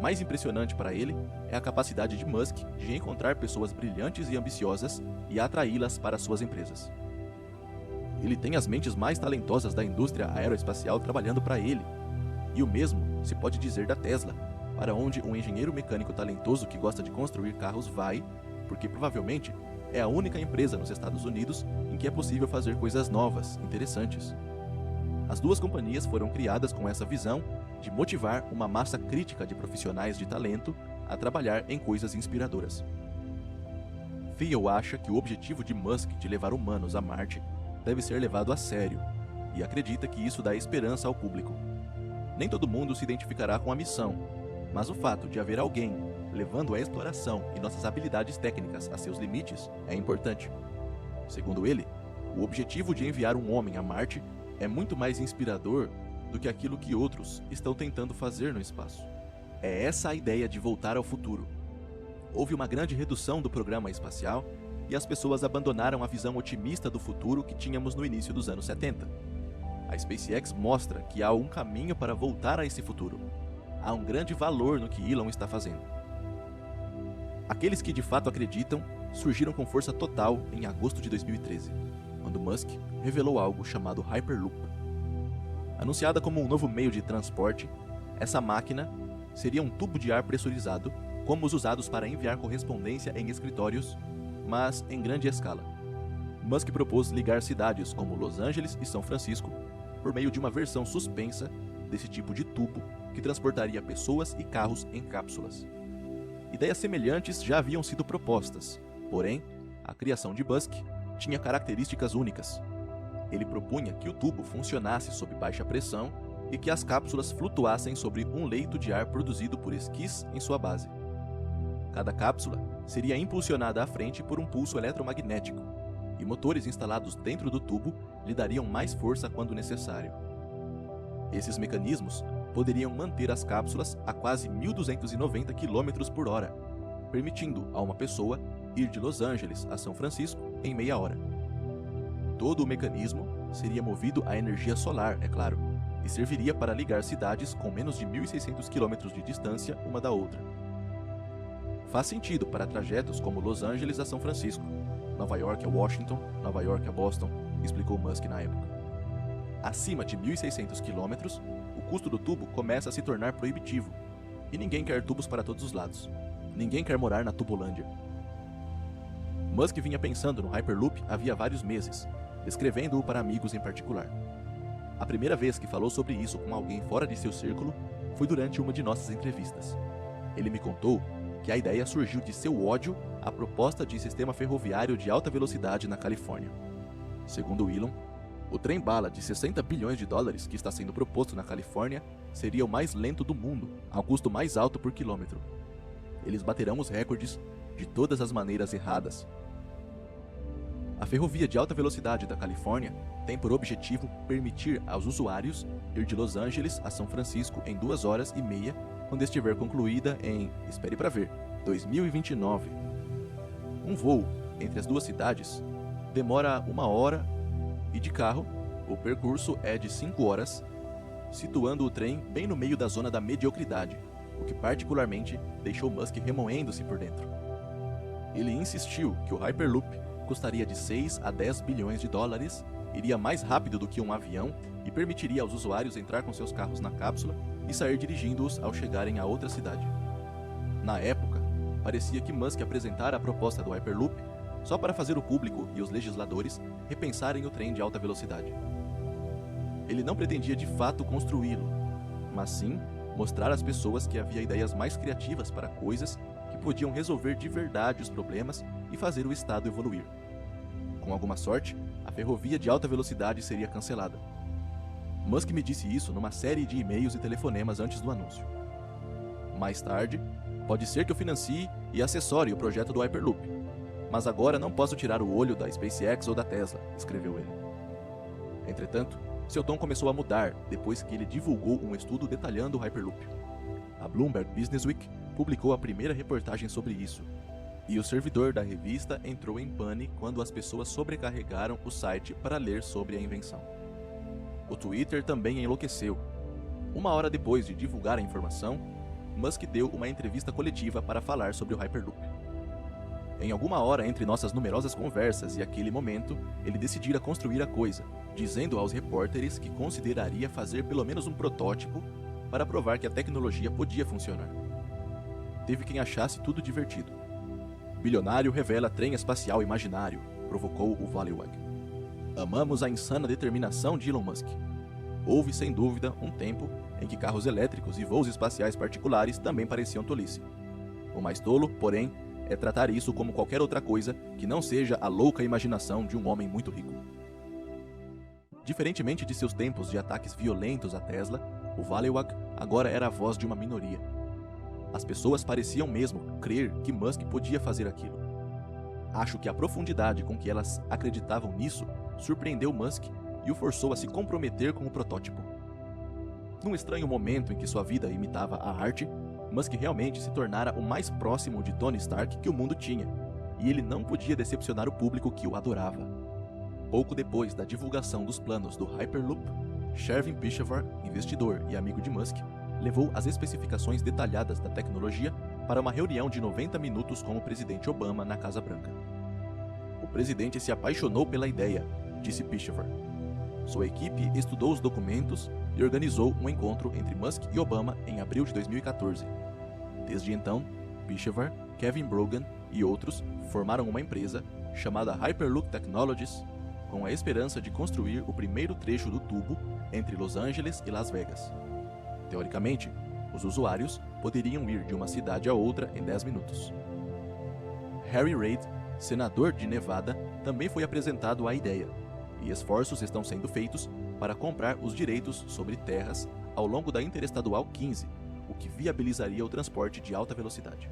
Mais impressionante para ele é a capacidade de Musk de encontrar pessoas brilhantes e ambiciosas e atraí-las para suas empresas. Ele tem as mentes mais talentosas da indústria aeroespacial trabalhando para ele. E o mesmo se pode dizer da Tesla, para onde um engenheiro mecânico talentoso que gosta de construir carros vai, porque provavelmente é a única empresa nos Estados Unidos em que é possível fazer coisas novas, interessantes. As duas companhias foram criadas com essa visão de motivar uma massa crítica de profissionais de talento a trabalhar em coisas inspiradoras. Thiel acha que o objetivo de Musk de levar humanos a Marte deve ser levado a sério, e acredita que isso dá esperança ao público. Nem todo mundo se identificará com a missão, mas o fato de haver alguém levando a exploração e nossas habilidades técnicas a seus limites é importante. Segundo ele, o objetivo de enviar um homem a Marte é muito mais inspirador do que aquilo que outros estão tentando fazer no espaço. É essa a ideia de voltar ao futuro. Houve uma grande redução do programa espacial e as pessoas abandonaram a visão otimista do futuro que tínhamos no início dos anos 70. A SpaceX mostra que há um caminho para voltar a esse futuro. Há um grande valor no que Elon está fazendo. Aqueles que de fato acreditam surgiram com força total em agosto de 2013, quando Musk revelou algo chamado Hyperloop. Anunciada como um novo meio de transporte, essa máquina seria um tubo de ar pressurizado, como os usados para enviar correspondência em escritórios, mas em grande escala. Musk propôs ligar cidades como Los Angeles e São Francisco por meio de uma versão suspensa desse tipo de tubo que transportaria pessoas e carros em cápsulas. Ideias semelhantes já haviam sido propostas, porém, a criação de Musk tinha características únicas. Ele propunha que o tubo funcionasse sob baixa pressão e que as cápsulas flutuassem sobre um leito de ar produzido por esquis em sua base. Cada cápsula seria impulsionada à frente por um pulso eletromagnético, e motores instalados dentro do tubo lhe dariam mais força quando necessário. Esses mecanismos poderiam manter as cápsulas a quase 1.290 km por hora, permitindo a uma pessoa ir de Los Angeles a São Francisco em meia hora. Todo o mecanismo seria movido a energia solar, é claro, e serviria para ligar cidades com menos de 1.600 km de distância uma da outra. Faz sentido para trajetos como Los Angeles a São Francisco, Nova York a Washington, Nova York a Boston, explicou Musk na época. Acima de 1.600 km, o custo do tubo começa a se tornar proibitivo, e ninguém quer tubos para todos os lados. Ninguém quer morar na Tubulândia. Musk vinha pensando no Hyperloop havia vários meses, descrevendo-o para amigos em particular. A primeira vez que falou sobre isso com alguém fora de seu círculo foi durante uma de nossas entrevistas. Ele me contou que a ideia surgiu de seu ódio à proposta de sistema ferroviário de alta velocidade na Califórnia. Segundo Elon, o trem-bala de 60 bilhões de dólares que está sendo proposto na Califórnia seria o mais lento do mundo, ao custo mais alto por quilômetro. Eles baterão os recordes de todas as maneiras erradas. A ferrovia de alta velocidade da Califórnia tem por objetivo permitir aos usuários ir de Los Angeles a São Francisco em 2 horas e meia, quando estiver concluída em, espere para ver, 2029. Um voo entre as duas cidades demora 1 hora e de carro o percurso é de 5 horas, situando o trem bem no meio da zona da mediocridade, o que particularmente deixou Musk remoendo-se por dentro. Ele insistiu que o Hyperloop custaria de 6 a 10 bilhões de dólares, iria mais rápido do que um avião e permitiria aos usuários entrar com seus carros na cápsula e sair dirigindo-os ao chegarem a outra cidade. Na época, parecia que Musk apresentara a proposta do Hyperloop só para fazer o público e os legisladores repensarem o trem de alta velocidade. Ele não pretendia de fato construí-lo, mas sim mostrar às pessoas que havia ideias mais criativas para coisas que podiam resolver de verdade os problemas e fazer o Estado evoluir. Com alguma sorte, a ferrovia de alta velocidade seria cancelada. Musk me disse isso numa série de e-mails e telefonemas antes do anúncio. Mais tarde, pode ser que eu financie e assessore o projeto do Hyperloop, mas agora não posso tirar o olho da SpaceX ou da Tesla, escreveu ele. Entretanto, seu tom começou a mudar depois que ele divulgou um estudo detalhando o Hyperloop. A Bloomberg Businessweek publicou a primeira reportagem sobre isso, e o servidor da revista entrou em pane quando as pessoas sobrecarregaram o site para ler sobre a invenção. O Twitter também enlouqueceu. 1 hora depois de divulgar a informação, Musk deu uma entrevista coletiva para falar sobre o Hyperloop. Em alguma hora entre nossas numerosas conversas e aquele momento, ele decidira construir a coisa, dizendo aos repórteres que consideraria fazer pelo menos um protótipo para provar que a tecnologia podia funcionar. Teve quem achasse tudo divertido. Bilionário revela trem espacial imaginário, provocou o Valleywag. Amamos a insana determinação de Elon Musk. Houve sem dúvida um tempo em que carros elétricos e voos espaciais particulares também pareciam tolice. O mais tolo, porém, é tratar isso como qualquer outra coisa que não seja a louca imaginação de um homem muito rico. Diferentemente de seus tempos de ataques violentos à Tesla, o Valleywag agora era a voz de uma minoria. As pessoas pareciam mesmo crer que Musk podia fazer aquilo. Acho que a profundidade com que elas acreditavam nisso surpreendeu Musk e o forçou a se comprometer com o protótipo. Num estranho momento em que sua vida imitava a arte, Musk realmente se tornara o mais próximo de Tony Stark que o mundo tinha, e ele não podia decepcionar o público que o adorava. Pouco depois da divulgação dos planos do Hyperloop, Shervin Pishover, investidor e amigo de Musk, levou as especificações detalhadas da tecnologia para uma reunião de 90 minutos com o presidente Obama na Casa Branca. O presidente se apaixonou pela ideia, disse Pishover. Sua equipe estudou os documentos e organizou um encontro entre Musk e Obama em abril de 2014. Desde então, Pishover, Kevin Brogan e outros formaram uma empresa chamada Hyperloop Technologies, com a esperança de construir o primeiro trecho do tubo entre Los Angeles e Las Vegas. Teoricamente, os usuários poderiam ir de uma cidade a outra em 10 minutos. Harry Reid, senador de Nevada, também foi apresentado à ideia, e esforços estão sendo feitos para comprar os direitos sobre terras ao longo da Interestadual 15, o que viabilizaria o transporte de alta velocidade.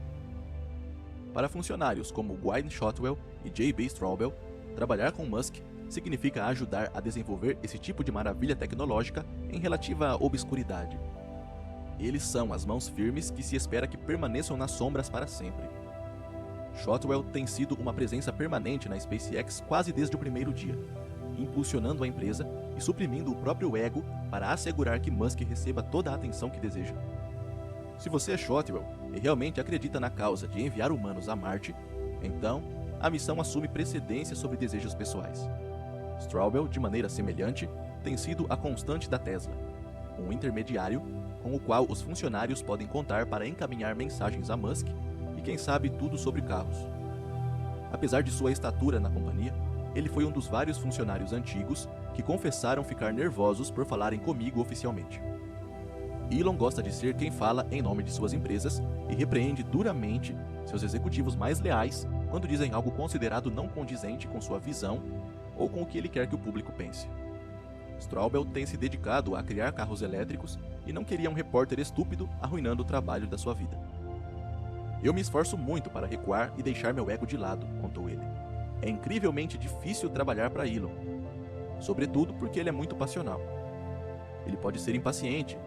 Para funcionários como Gwynne Shotwell e J.B. Straubel, trabalhar com Musk significa ajudar a desenvolver esse tipo de maravilha tecnológica em relativa obscuridade. Eles são as mãos firmes que se espera que permaneçam nas sombras para sempre. Shotwell tem sido uma presença permanente na SpaceX quase desde o primeiro dia, impulsionando a empresa e suprimindo o próprio ego para assegurar que Musk receba toda a atenção que deseja. Se você é Shotwell e realmente acredita na causa de enviar humanos a Marte, então a missão assume precedência sobre desejos pessoais. Straubel, de maneira semelhante, tem sido a constante da Tesla, um intermediário com o qual os funcionários podem contar para encaminhar mensagens a Musk e quem sabe tudo sobre carros. Apesar de sua estatura na companhia, ele foi um dos vários funcionários antigos que confessaram ficar nervosos por falarem comigo oficialmente. Elon gosta de ser quem fala em nome de suas empresas e repreende duramente seus executivos mais leais quando dizem algo considerado não condizente com sua visão ou com o que ele quer que o público pense. Straubel tem se dedicado a criar carros elétricos e não queria um repórter estúpido arruinando o trabalho da sua vida. Eu me esforço muito para recuar e deixar meu ego de lado, contou ele. É incrivelmente difícil trabalhar para Elon, sobretudo porque ele é muito passional. Ele pode ser impaciente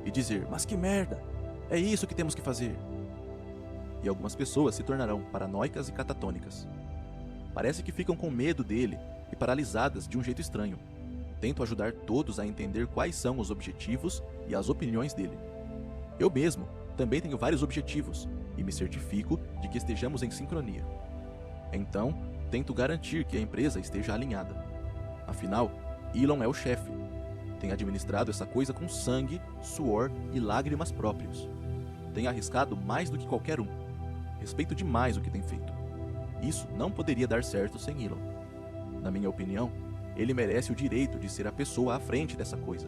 e dizer, mas que merda, é isso que temos que fazer. E algumas pessoas se tornarão paranoicas e catatônicas. parece que ficam com medo dele e paralisadas de um jeito estranho. Tento ajudar todos a entender quais são os objetivos e as opiniões dele. Eu mesmo também tenho vários objetivos e me certifico de que estejamos em sincronia. Então, tento garantir que a empresa esteja alinhada. Afinal, Elon é o chefe. Tem administrado essa coisa com sangue, suor e lágrimas próprios. Tem arriscado mais do que qualquer um. Respeito demais o que tem feito. Isso não poderia dar certo sem Elon. Na minha opinião, ele merece o direito de ser a pessoa à frente dessa coisa.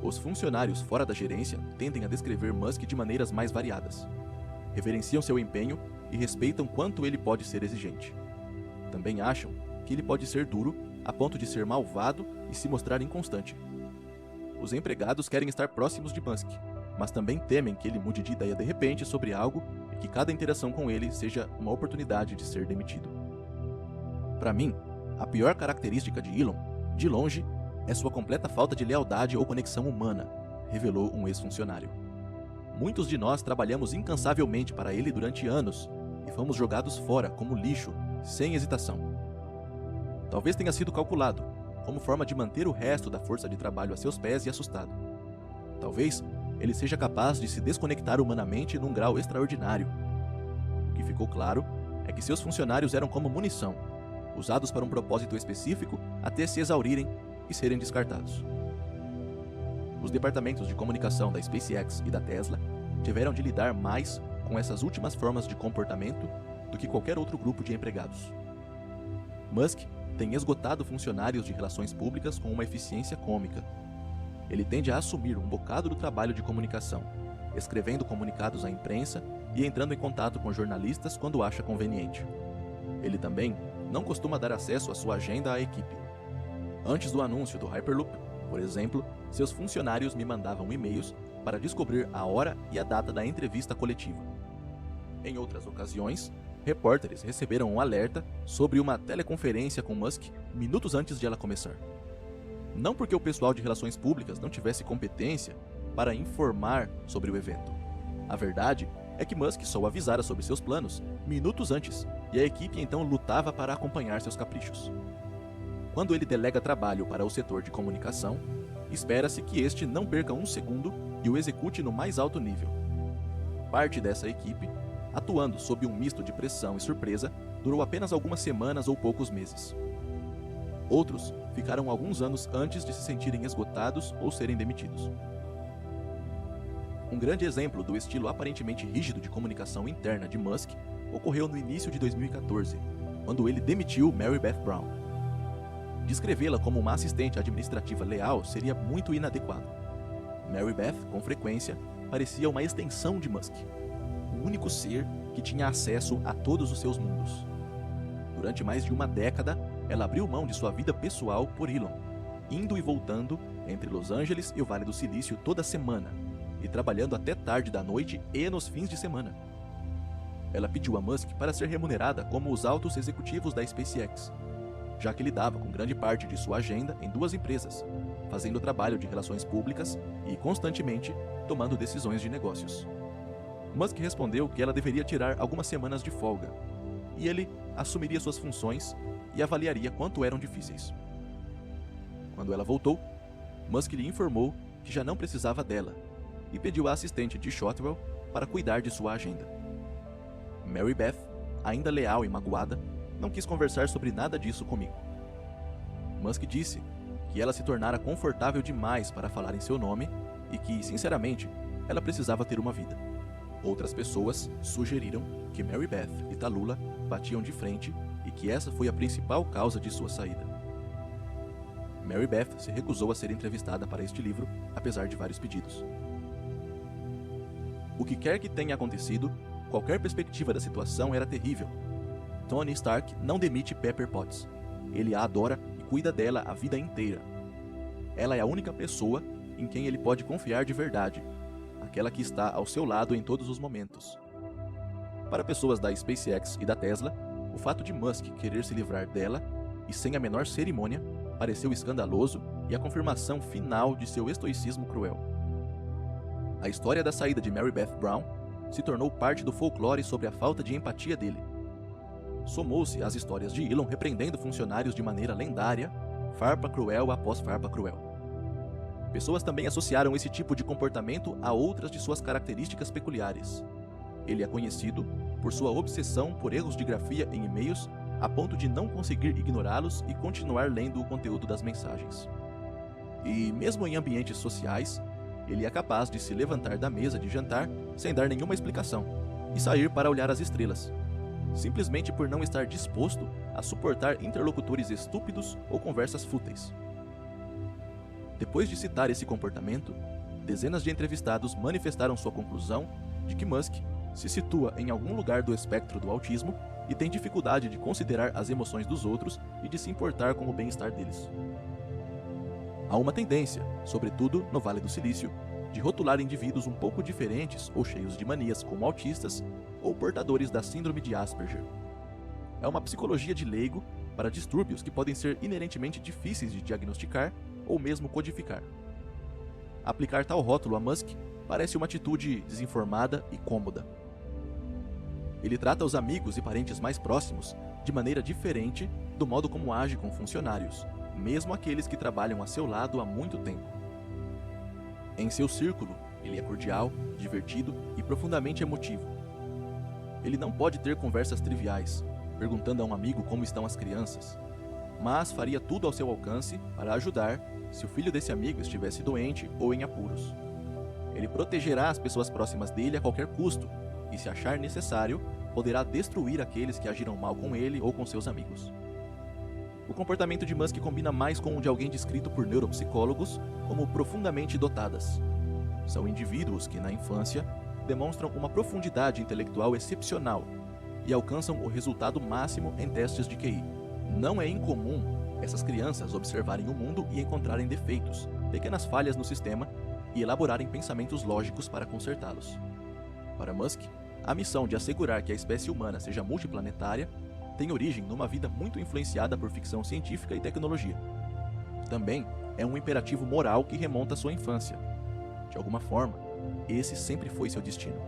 Os funcionários fora da gerência tendem a descrever Musk de maneiras mais variadas. Reverenciam seu empenho e respeitam quanto ele pode ser exigente. Também acham que ele pode ser duro a ponto de ser malvado e se mostrar inconstante. Os empregados querem estar próximos de Musk, mas também temem que ele mude de ideia de repente sobre algo e que cada interação com ele seja uma oportunidade de ser demitido. Para mim, a pior característica de Elon, de longe, é sua completa falta de lealdade ou conexão humana, revelou um ex-funcionário. Muitos de nós trabalhamos incansavelmente para ele durante anos e fomos jogados fora como lixo, sem hesitação. Talvez tenha sido calculado, como forma de manter o resto da força de trabalho a seus pés e assustado. Talvez ele seja capaz de se desconectar humanamente num grau extraordinário. O que ficou claro é que seus funcionários eram como munição, usados para um propósito específico até se exaurirem e serem descartados. Os departamentos de comunicação da SpaceX e da Tesla tiveram de lidar mais com essas últimas formas de comportamento do que qualquer outro grupo de empregados. Musk tem esgotado funcionários de relações públicas com uma eficiência cômica. Ele tende a assumir um bocado do trabalho de comunicação, escrevendo comunicados à imprensa e entrando em contato com jornalistas quando acha conveniente. Ele também não costuma dar acesso à sua agenda à equipe. Antes do anúncio do Hyperloop, por exemplo, seus funcionários me mandavam e-mails para descobrir a hora e a data da entrevista coletiva. Em outras ocasiões, repórteres receberam um alerta sobre uma teleconferência com Musk minutos antes de ela começar. Não porque o pessoal de relações públicas não tivesse competência para informar sobre o evento. A verdade é que Musk só avisara sobre seus planos minutos antes, e a equipe então lutava para acompanhar seus caprichos. Quando ele delega trabalho para o setor de comunicação, espera-se que este não perca um segundo e o execute no mais alto nível. Parte dessa equipe, atuando sob um misto de pressão e surpresa, durou apenas algumas semanas ou poucos meses. Outros ficaram alguns anos antes de se sentirem esgotados ou serem demitidos. Um grande exemplo do estilo aparentemente rígido de comunicação interna de Musk ocorreu no início de 2014, quando ele demitiu Mary Beth Brown. Descrevê-la como uma assistente administrativa leal seria muito inadequado. Mary Beth, com frequência, parecia uma extensão de Musk, o único ser que tinha acesso a todos os seus mundos. Durante mais de uma década, ela abriu mão de sua vida pessoal por Elon, indo e voltando entre Los Angeles e o Vale do Silício toda semana, e trabalhando até tarde da noite e nos fins de semana. Ela pediu a Musk para ser remunerada como os altos executivos da SpaceX, já que lidava com grande parte de sua agenda em duas empresas, fazendo trabalho de relações públicas e, constantemente, tomando decisões de negócios. Musk respondeu que ela deveria tirar algumas semanas de folga, e ele assumiria suas funções e avaliaria quanto eram difíceis. Quando ela voltou, Musk lhe informou que já não precisava dela e pediu à assistente de Shotwell para cuidar de sua agenda. Mary Beth, ainda leal e magoada, não quis conversar sobre nada disso comigo. Musk disse que ela se tornara confortável demais para falar em seu nome e que, sinceramente, ela precisava ter uma vida. Outras pessoas sugeriram que Mary Beth e Tallulah batiam de frente e que essa foi a principal causa de sua saída. Mary Beth se recusou a ser entrevistada para este livro, apesar de vários pedidos. O que quer que tenha acontecido, qualquer perspectiva da situação era terrível. Tony Stark não demite Pepper Potts. Ele a adora e cuida dela a vida inteira. Ela é a única pessoa em quem ele pode confiar de verdade, aquela que está ao seu lado em todos os momentos. Para pessoas da SpaceX e da Tesla, o fato de Musk querer se livrar dela, e sem a menor cerimônia, pareceu escandaloso e a confirmação final de seu estoicismo cruel. A história da saída de Mary Beth Brown se tornou parte do folclore sobre a falta de empatia dele. somou-se às histórias de Elon repreendendo funcionários de maneira lendária, farpa cruel após farpa cruel. Pessoas também associaram esse tipo de comportamento a outras de suas características peculiares. Ele é conhecido por sua obsessão por erros de grafia em e-mails, a ponto de não conseguir ignorá-los e continuar lendo o conteúdo das mensagens. E mesmo em ambientes sociais, ele é capaz de se levantar da mesa de jantar sem dar nenhuma explicação e sair para olhar as estrelas, simplesmente por não estar disposto a suportar interlocutores estúpidos ou conversas fúteis. Depois de citar esse comportamento, dezenas de entrevistados manifestaram sua conclusão de que Musk se situa em algum lugar do espectro do autismo e tem dificuldade de considerar as emoções dos outros e de se importar com o bem-estar deles. Há uma tendência, sobretudo no Vale do Silício, de rotular indivíduos um pouco diferentes ou cheios de manias como autistas ou portadores da síndrome de Asperger. É uma psicologia de leigo para distúrbios que podem ser inerentemente difíceis de diagnosticar ou mesmo codificar. Aplicar tal rótulo a Musk parece uma atitude desinformada e cômoda. Ele trata os amigos e parentes mais próximos de maneira diferente do modo como age com funcionários, mesmo aqueles que trabalham a seu lado há muito tempo. Em seu círculo, ele é cordial, divertido e profundamente emotivo. Ele não pode ter conversas triviais, perguntando a um amigo como estão as crianças, mas faria tudo ao seu alcance para ajudar se o filho desse amigo estivesse doente ou em apuros. Ele protegerá as pessoas próximas dele a qualquer custo, e se achar necessário, poderá destruir aqueles que agiram mal com ele ou com seus amigos. O comportamento de Musk combina mais com o de alguém descrito por neuropsicólogos como profundamente dotadas. São indivíduos que, na infância, demonstram uma profundidade intelectual excepcional e alcançam o resultado máximo em testes de QI. Não é incomum essas crianças observarem o mundo e encontrarem defeitos, pequenas falhas no sistema e elaborarem pensamentos lógicos para consertá-los. Para Musk, a missão de assegurar que a espécie humana seja multiplanetária tem origem numa vida muito influenciada por ficção científica e tecnologia. Também é um imperativo moral que remonta à sua infância. De alguma forma, esse sempre foi seu destino.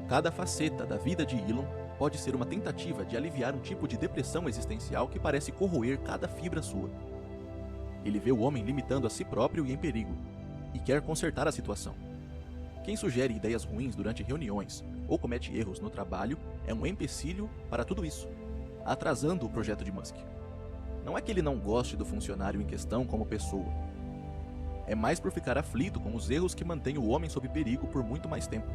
Cada faceta da vida de Elon pode ser uma tentativa de aliviar um tipo de depressão existencial que parece corroer cada fibra sua. Ele vê o homem limitando a si próprio e em perigo, e quer consertar a situação. Quem sugere ideias ruins durante reuniões ou comete erros no trabalho é um empecilho para tudo isso, atrasando o projeto de Musk. Não é que ele não goste do funcionário em questão como pessoa. É mais por ficar aflito com os erros que mantêm o homem sob perigo por muito mais tempo.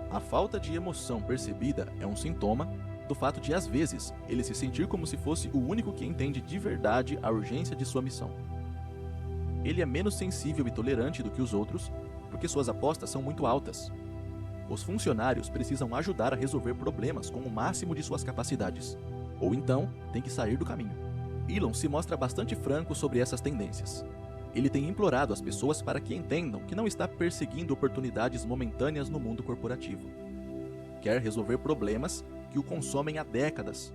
A falta de emoção percebida é um sintoma do fato de, às vezes, ele se sentir como se fosse o único que entende de verdade a urgência de sua missão. Ele é menos sensível e tolerante do que os outros, porque suas apostas são muito altas. Os funcionários precisam ajudar a resolver problemas com o máximo de suas capacidades, ou então tem que sair do caminho. Elon se mostra bastante franco sobre essas tendências. Ele tem implorado as pessoas para que entendam que não está perseguindo oportunidades momentâneas no mundo corporativo. Quer resolver problemas que o consomem há décadas.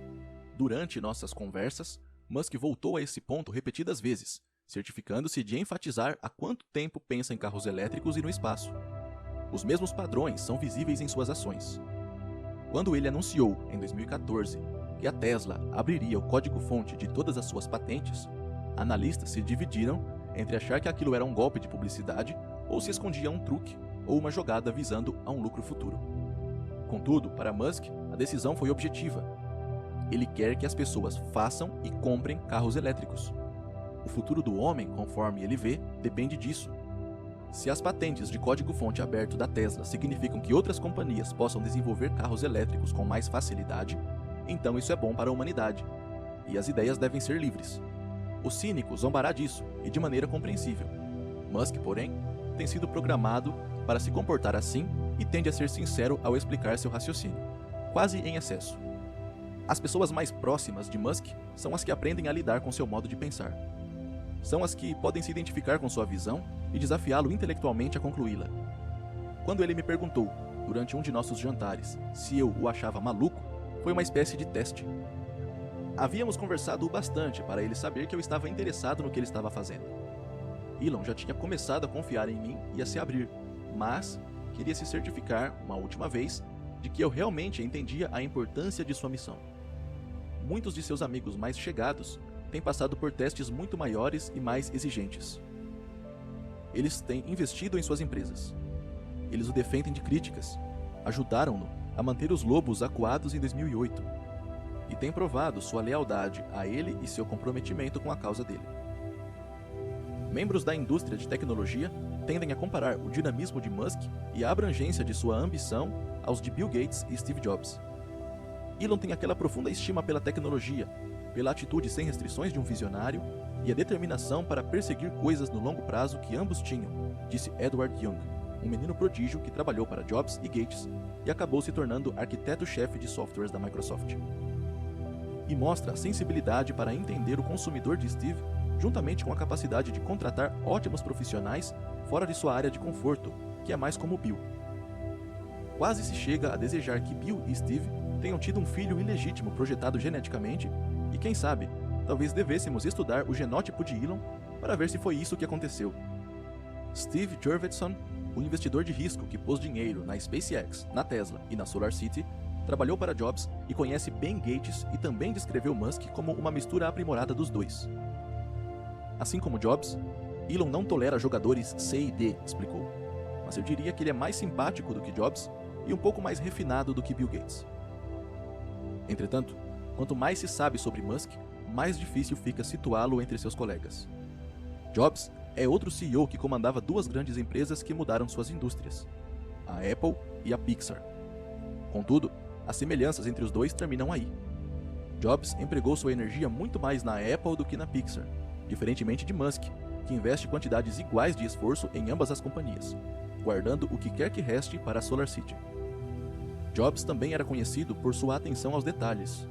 Durante nossas conversas, Musk voltou a esse ponto repetidas vezes, certificando-se de enfatizar há quanto tempo pensa em carros elétricos e no espaço. Os mesmos padrões são visíveis em suas ações. Quando ele anunciou, em 2014, que a Tesla abriria o código-fonte de todas as suas patentes, analistas se dividiram entre achar que aquilo era um golpe de publicidade ou se escondia um truque ou uma jogada visando a um lucro futuro. Contudo, para Musk, a decisão foi objetiva. Ele quer que as pessoas façam e comprem carros elétricos. O futuro do homem, conforme ele vê, depende disso. Se as patentes de código-fonte aberto da Tesla significam que outras companhias possam desenvolver carros elétricos com mais facilidade, então isso é bom para a humanidade, e as ideias devem ser livres. O cínico zombará disso, e de maneira compreensível. Musk, porém, tem sido programado para se comportar assim e tende a ser sincero ao explicar seu raciocínio, quase em excesso. As pessoas mais próximas de Musk são as que aprendem a lidar com seu modo de pensar. São as que podem se identificar com sua visão e desafiá-lo intelectualmente a concluí-la. Quando ele me perguntou, durante um de nossos jantares, se eu o achava maluco, foi uma espécie de teste. Havíamos conversado o bastante para ele saber que eu estava interessado no que ele estava fazendo. Elon já tinha começado a confiar em mim e a se abrir, mas queria se certificar, uma última vez, de que eu realmente entendia a importância de sua missão. muitos de seus amigos mais chegados têm passado por testes muito maiores e mais exigentes. Eles têm investido em suas empresas. Eles o defendem de críticas, ajudaram-no a manter os lobos acuados em 2008 e têm provado sua lealdade a ele e seu comprometimento com a causa dele. Membros da indústria de tecnologia tendem a comparar o dinamismo de Musk e a abrangência de sua ambição aos de Bill Gates e Steve Jobs. Elon tem aquela profunda estima pela tecnologia, pela atitude sem restrições de um visionário e a determinação para perseguir coisas no longo prazo que ambos tinham, disse Edward Young, um menino prodígio que trabalhou para Jobs e Gates e acabou se tornando arquiteto-chefe de softwares da Microsoft. E mostra a sensibilidade para entender o consumidor de Steve, juntamente com a capacidade de contratar ótimos profissionais fora de sua área de conforto, que é mais como Bill. Quase se chega a desejar que Bill e Steve tenham tido um filho ilegítimo projetado geneticamente e, quem sabe, talvez devêssemos estudar o genótipo de Elon para ver se foi isso que aconteceu. Steve Jurvetson, o investidor de risco que pôs dinheiro na SpaceX, na Tesla e na SolarCity, trabalhou para Jobs e conhece bem Gates e também descreveu Musk como uma mistura aprimorada dos dois. Assim como Jobs, Elon não tolera jogadores C e D, explicou, mas eu diria que ele é mais simpático do que Jobs e um pouco mais refinado do que Bill Gates. Entretanto, quanto mais se sabe sobre Musk, mais difícil fica situá-lo entre seus colegas. Jobs é outro CEO que comandava duas grandes empresas que mudaram suas indústrias, a Apple e a Pixar. Contudo, as semelhanças entre os dois terminam aí. Jobs empregou sua energia muito mais na Apple do que na Pixar, diferentemente de Musk, que investe quantidades iguais de esforço em ambas as companhias, guardando o que quer que reste para a SolarCity. Jobs também era conhecido por sua atenção aos detalhes.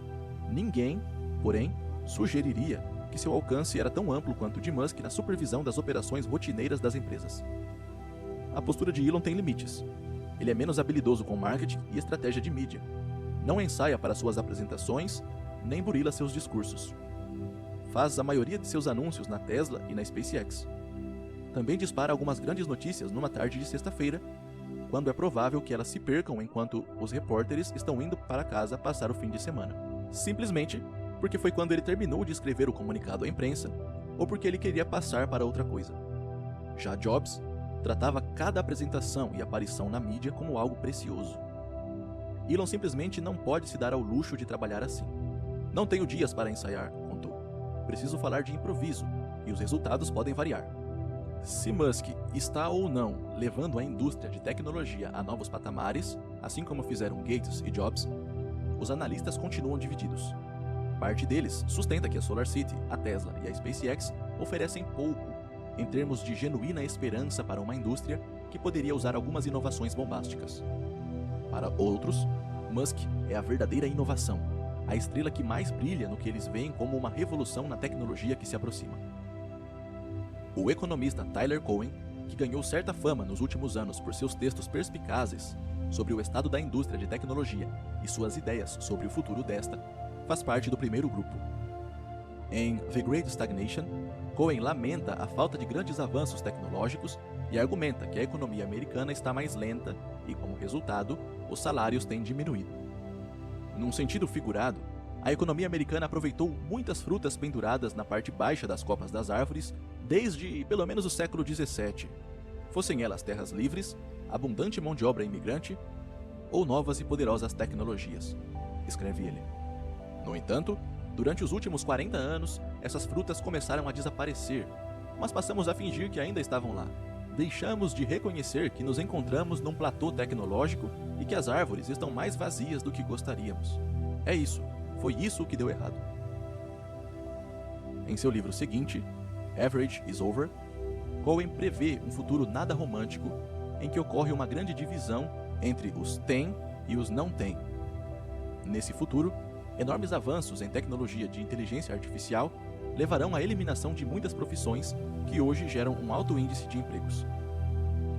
Ninguém, porém, sugeriria que seu alcance era tão amplo quanto o de Musk na supervisão das operações rotineiras das empresas. A postura de Elon tem limites. Ele é menos habilidoso com marketing e estratégia de mídia. Não ensaia para suas apresentações, nem burila seus discursos. Faz a maioria de seus anúncios na Tesla e na SpaceX. Também dispara algumas grandes notícias numa tarde de sexta-feira, quando é provável que elas se percam enquanto os repórteres estão indo para casa passar o fim de semana. Simplesmente porque foi quando ele terminou de escrever o comunicado à imprensa, ou porque ele queria passar para outra coisa. Já Jobs tratava cada apresentação e aparição na mídia como algo precioso. Elon simplesmente não pode se dar ao luxo de trabalhar assim. Não tenho dias para ensaiar, contou. Preciso falar de improviso, e os resultados podem variar. Se Musk está ou não levando a indústria de tecnologia a novos patamares, assim como fizeram Gates e Jobs, os analistas continuam divididos. Parte deles sustenta que a SolarCity, a Tesla e a SpaceX oferecem pouco em termos de genuína esperança para uma indústria que poderia usar algumas inovações bombásticas. Para outros, Musk é a verdadeira inovação, a estrela que mais brilha no que eles veem como uma revolução na tecnologia que se aproxima. O economista Tyler Cowen, que ganhou certa fama nos últimos anos por seus textos perspicazes sobre o estado da indústria de tecnologia e suas ideias sobre o futuro desta, faz parte do primeiro grupo. Em The Great Stagnation, Cowen lamenta a falta de grandes avanços tecnológicos e argumenta que a economia americana está mais lenta e, como resultado, os salários têm diminuído. Num sentido figurado, a economia americana aproveitou muitas frutas penduradas na parte baixa das copas das árvores desde pelo menos o século XVII, fossem elas terras livres, abundante mão de obra imigrante ou novas e poderosas tecnologias, escreve ele. No entanto, durante os últimos 40 anos, essas frutas começaram a desaparecer, mas passamos a fingir que ainda estavam lá. Deixamos de reconhecer que nos encontramos num platô tecnológico e que as árvores estão mais vazias do que gostaríamos. É isso, foi isso que deu errado. Em seu livro seguinte, Average is Over, Cowen prevê um futuro nada romântico em que ocorre uma grande divisão entre os tem e os não tem. Nesse futuro, enormes avanços em tecnologia de inteligência artificial levarão à eliminação de muitas profissões que hoje geram um alto índice de empregos.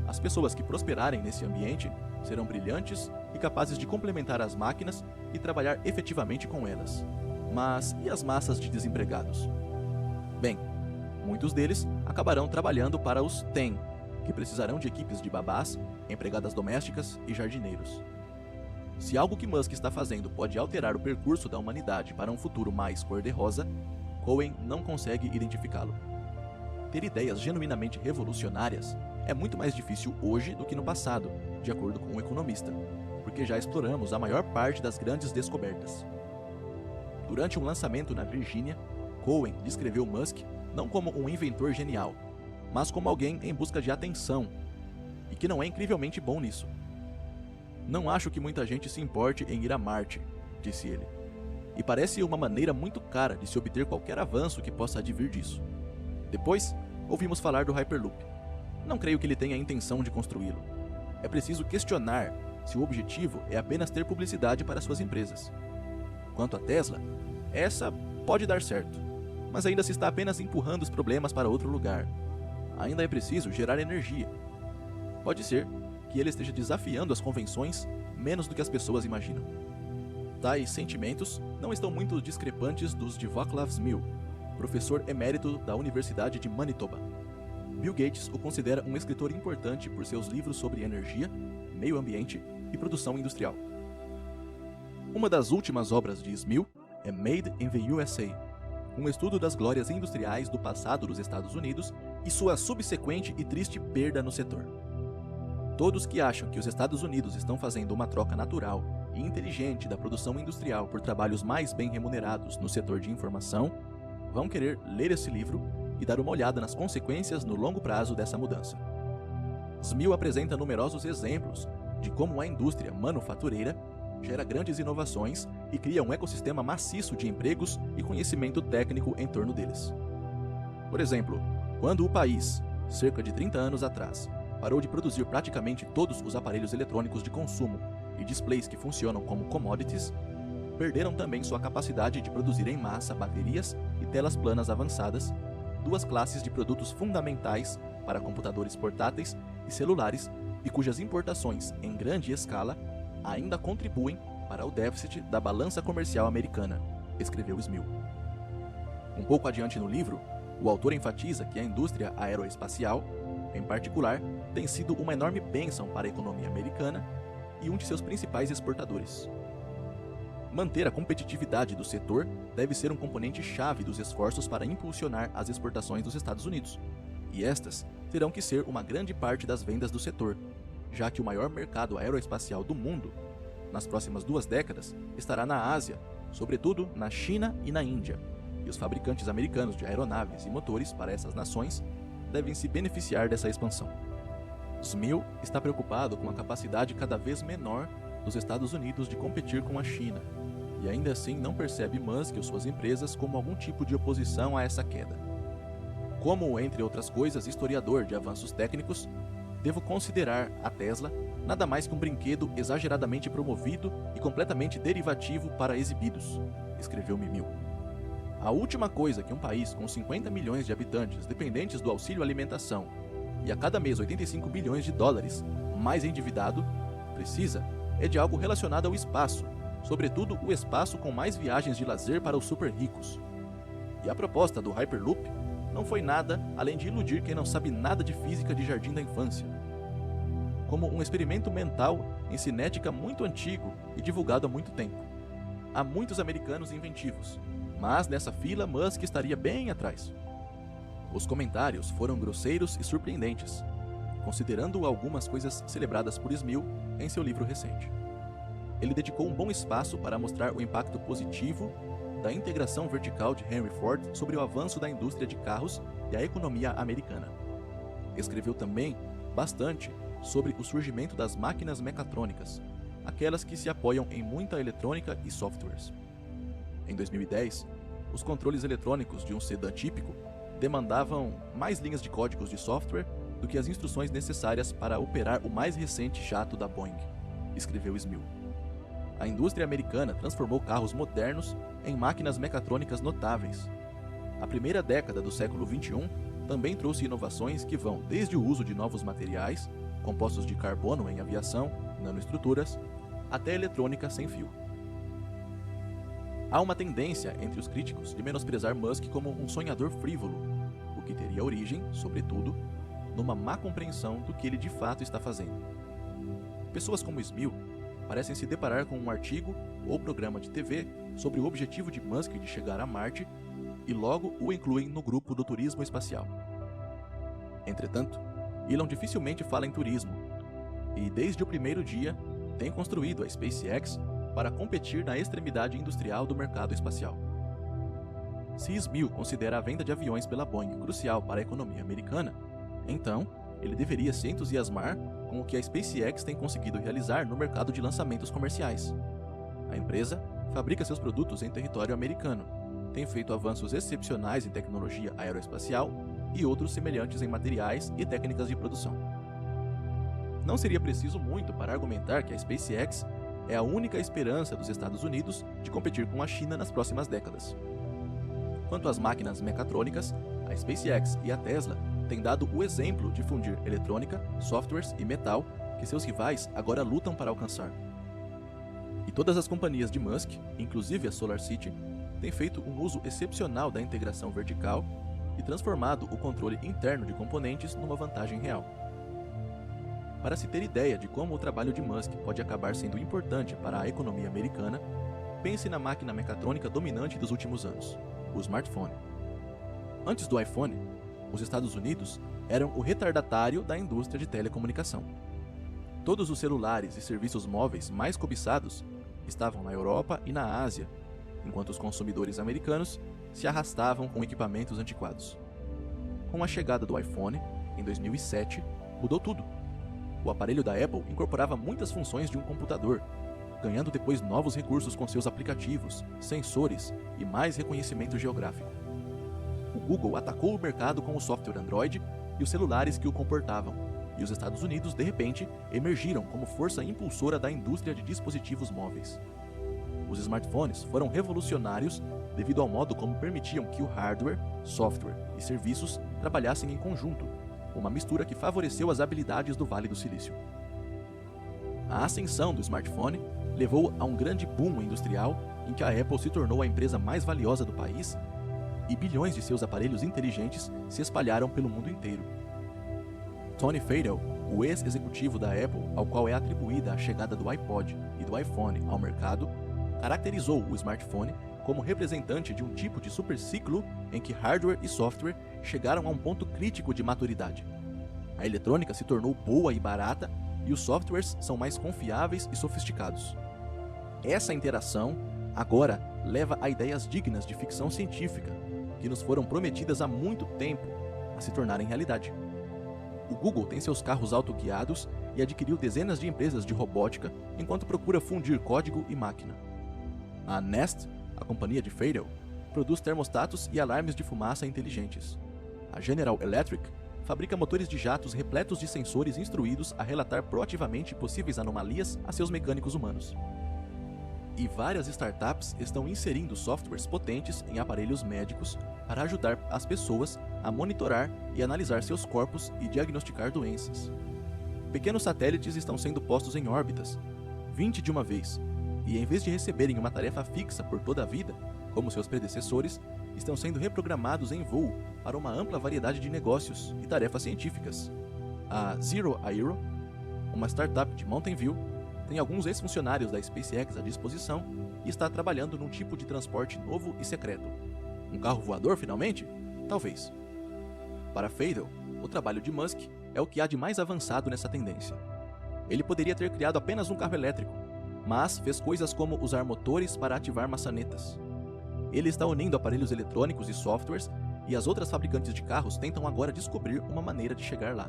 As pessoas que prosperarem nesse ambiente serão brilhantes e capazes de complementar as máquinas e trabalhar efetivamente com elas. Mas e as massas de desempregados? Bem, muitos deles acabarão trabalhando para os TEM, que precisarão de equipes de babás, empregadas domésticas e jardineiros. Se algo que Musk está fazendo pode alterar o percurso da humanidade para um futuro mais cor-de-rosa, Cohen não consegue identificá-lo. Ter ideias genuinamente revolucionárias é muito mais difícil hoje do que no passado, de acordo com o economista, porque já exploramos a maior parte das grandes descobertas. Durante um lançamento na Virgínia, Cohen descreveu Musk não como um inventor genial, mas como alguém em busca de atenção, e que não é incrivelmente bom nisso. Não acho que muita gente se importe em ir a Marte, disse ele, e parece uma maneira muito cara de se obter qualquer avanço que possa advir disso. Depois, ouvimos falar do Hyperloop. Não creio que ele tenha a intenção de construí-lo. É preciso questionar se o objetivo é apenas ter publicidade para suas empresas. Quanto à Tesla, essa pode dar certo, mas ainda se está apenas empurrando os problemas para outro lugar. Ainda é preciso gerar energia. Pode ser que ele esteja desafiando as convenções menos do que as pessoas imaginam. Tais sentimentos não estão muito discrepantes dos de Václav Smil, professor emérito da Universidade de Manitoba. Bill Gates o considera um escritor importante por seus livros sobre energia, meio ambiente e produção industrial. Uma das últimas obras de Smil é Made in the USA, um estudo das glórias industriais do passado dos Estados Unidos e sua subsequente e triste perda no setor. Todos que acham que os Estados Unidos estão fazendo uma troca natural e inteligente da produção industrial por trabalhos mais bem remunerados no setor de informação, vão querer ler esse livro e dar uma olhada nas consequências no longo prazo dessa mudança. Smil apresenta numerosos exemplos de como a indústria manufatureira gera grandes inovações e cria um ecossistema maciço de empregos e conhecimento técnico em torno deles. Por exemplo, quando o país, cerca de 30 anos atrás, parou de produzir praticamente todos os aparelhos eletrônicos de consumo e displays que funcionam como commodities, perderam também sua capacidade de produzir em massa baterias e telas planas avançadas, duas classes de produtos fundamentais para computadores portáteis e celulares e cujas importações em grande escala ainda contribuem para o déficit da balança comercial americana, escreveu Smil. Um pouco adiante no livro, o autor enfatiza que a indústria aeroespacial, em particular, tem sido uma enorme bênção para a economia americana e um de seus principais exportadores. Manter a competitividade do setor deve ser um componente-chave dos esforços para impulsionar as exportações dos Estados Unidos, e estas terão que ser uma grande parte das vendas do setor, já que o maior mercado aeroespacial do mundo, nas próximas 2 décadas, estará na Ásia, sobretudo na China e na Índia, e os fabricantes americanos de aeronaves e motores para essas nações devem se beneficiar dessa expansão. Smil está preocupado com a capacidade cada vez menor dos Estados Unidos de competir com a China, e ainda assim não percebe Musk ou suas empresas como algum tipo de oposição a essa queda. Como, entre outras coisas, historiador de avanços técnicos, devo considerar a Tesla nada mais que um brinquedo exageradamente promovido e completamente derivativo para exibidos, escreveu Mimil. A última coisa que um país com 50 milhões de habitantes dependentes do auxílio alimentação e a cada mês 85 bilhões de dólares mais endividado precisa é de algo relacionado ao espaço, sobretudo o espaço com mais viagens de lazer para os super ricos. E a proposta do Hyperloop não foi nada além de iludir quem não sabe nada de física de jardim da infância. Como um experimento mental em cinética muito antigo e divulgado há muito tempo. Há muitos americanos inventivos, mas nessa fila Musk estaria bem atrás. Os comentários foram grosseiros e surpreendentes, considerando algumas coisas celebradas por Smil em seu livro recente. Ele dedicou um bom espaço para mostrar o impacto positivo da integração vertical de Henry Ford sobre o avanço da indústria de carros e a economia americana. Escreveu também bastante sobre o surgimento das máquinas mecatrônicas, aquelas que se apoiam em muita eletrônica e softwares. Em 2010, os controles eletrônicos de um sedã típico demandavam mais linhas de códigos de software do que as instruções necessárias para operar o mais recente jato da Boeing, escreveu Smil. A indústria americana transformou carros modernos em máquinas mecatrônicas notáveis. A primeira década do século XXI também trouxe inovações que vão desde o uso de novos materiais, compostos de carbono em aviação, nanoestruturas, até eletrônica sem fio. Há uma tendência entre os críticos de menosprezar Musk como um sonhador frívolo, o que teria origem, sobretudo, numa má compreensão do que ele de fato está fazendo. Pessoas como Smil parecem se deparar com um artigo ou programa de TV sobre o objetivo de Musk de chegar a Marte e logo o incluem no grupo do turismo espacial. Entretanto, Elon dificilmente fala em turismo e, desde o primeiro dia, tem construído a SpaceX para competir na extremidade industrial do mercado espacial. Se Smil considera a venda de aviões pela Boeing crucial para a economia americana, então ele deveria se entusiasmar com o que a SpaceX tem conseguido realizar no mercado de lançamentos comerciais. A empresa fabrica seus produtos em território americano, tem feito avanços excepcionais em tecnologia aeroespacial e outros semelhantes em materiais e técnicas de produção. Não seria preciso muito para argumentar que a SpaceX é a única esperança dos Estados Unidos de competir com a China nas próximas décadas. Quanto às máquinas mecatrônicas, a SpaceX e a Tesla têm dado o exemplo de fundir eletrônica, softwares e metal que seus rivais agora lutam para alcançar. E todas as companhias de Musk, inclusive a SolarCity, têm feito um uso excepcional da integração vertical e transformado o controle interno de componentes numa vantagem real. Para se ter ideia de como o trabalho de Musk pode acabar sendo importante para a economia americana, pense na máquina mecatrônica dominante dos últimos anos, o smartphone. Antes do iPhone, os Estados Unidos eram o retardatário da indústria de telecomunicação. Todos os celulares e serviços móveis mais cobiçados estavam na Europa e na Ásia, enquanto os consumidores americanos se arrastavam com equipamentos antiquados. Com a chegada do iPhone, em 2007, mudou tudo. O aparelho da Apple incorporava muitas funções de um computador, ganhando depois novos recursos com seus aplicativos, sensores e mais reconhecimento geográfico. O Google atacou o mercado com o software Android e os celulares que o comportavam, e os Estados Unidos, de repente, emergiram como força impulsora da indústria de dispositivos móveis. Os smartphones foram revolucionários devido ao modo como permitiam que o hardware, software e serviços trabalhassem em conjunto, uma mistura que favoreceu as habilidades do Vale do Silício. A ascensão do smartphone levou a um grande boom industrial em que a Apple se tornou a empresa mais valiosa do país e bilhões de seus aparelhos inteligentes se espalharam pelo mundo inteiro. Tony Fadell, o ex-executivo da Apple, ao qual é atribuída a chegada do iPod e do iPhone ao mercado, caracterizou o smartphone como representante de um tipo de superciclo em que hardware e software chegaram a um ponto crítico de maturidade. A eletrônica se tornou boa e barata e os softwares são mais confiáveis e sofisticados. Essa interação agora leva a ideias dignas de ficção científica, que nos foram prometidas há muito tempo, a se tornarem realidade. O Google tem seus carros autoguiados e adquiriu dezenas de empresas de robótica enquanto procura fundir código e máquina. A Nest, a companhia de Fadell, produz termostatos e alarmes de fumaça inteligentes. A General Electric fabrica motores de jatos repletos de sensores instruídos a relatar proativamente possíveis anomalias a seus mecânicos humanos. E várias startups estão inserindo softwares potentes em aparelhos médicos para ajudar as pessoas a monitorar e analisar seus corpos e diagnosticar doenças. Pequenos satélites estão sendo postos em órbitas, 20 de uma vez, e em vez de receberem uma tarefa fixa por toda a vida, como seus predecessores, estão sendo reprogramados em voo para uma ampla variedade de negócios e tarefas científicas. A Zero Aero, uma startup de Mountain View, tem alguns ex-funcionários da SpaceX à disposição e está trabalhando num tipo de transporte novo e secreto. Um carro voador, finalmente? Talvez. Para Fadell, o trabalho de Musk é o que há de mais avançado nessa tendência. Ele poderia ter criado apenas um carro elétrico, mas fez coisas como usar motores para ativar maçanetas. Ele está unindo aparelhos eletrônicos e softwares, e as outras fabricantes de carros tentam agora descobrir uma maneira de chegar lá.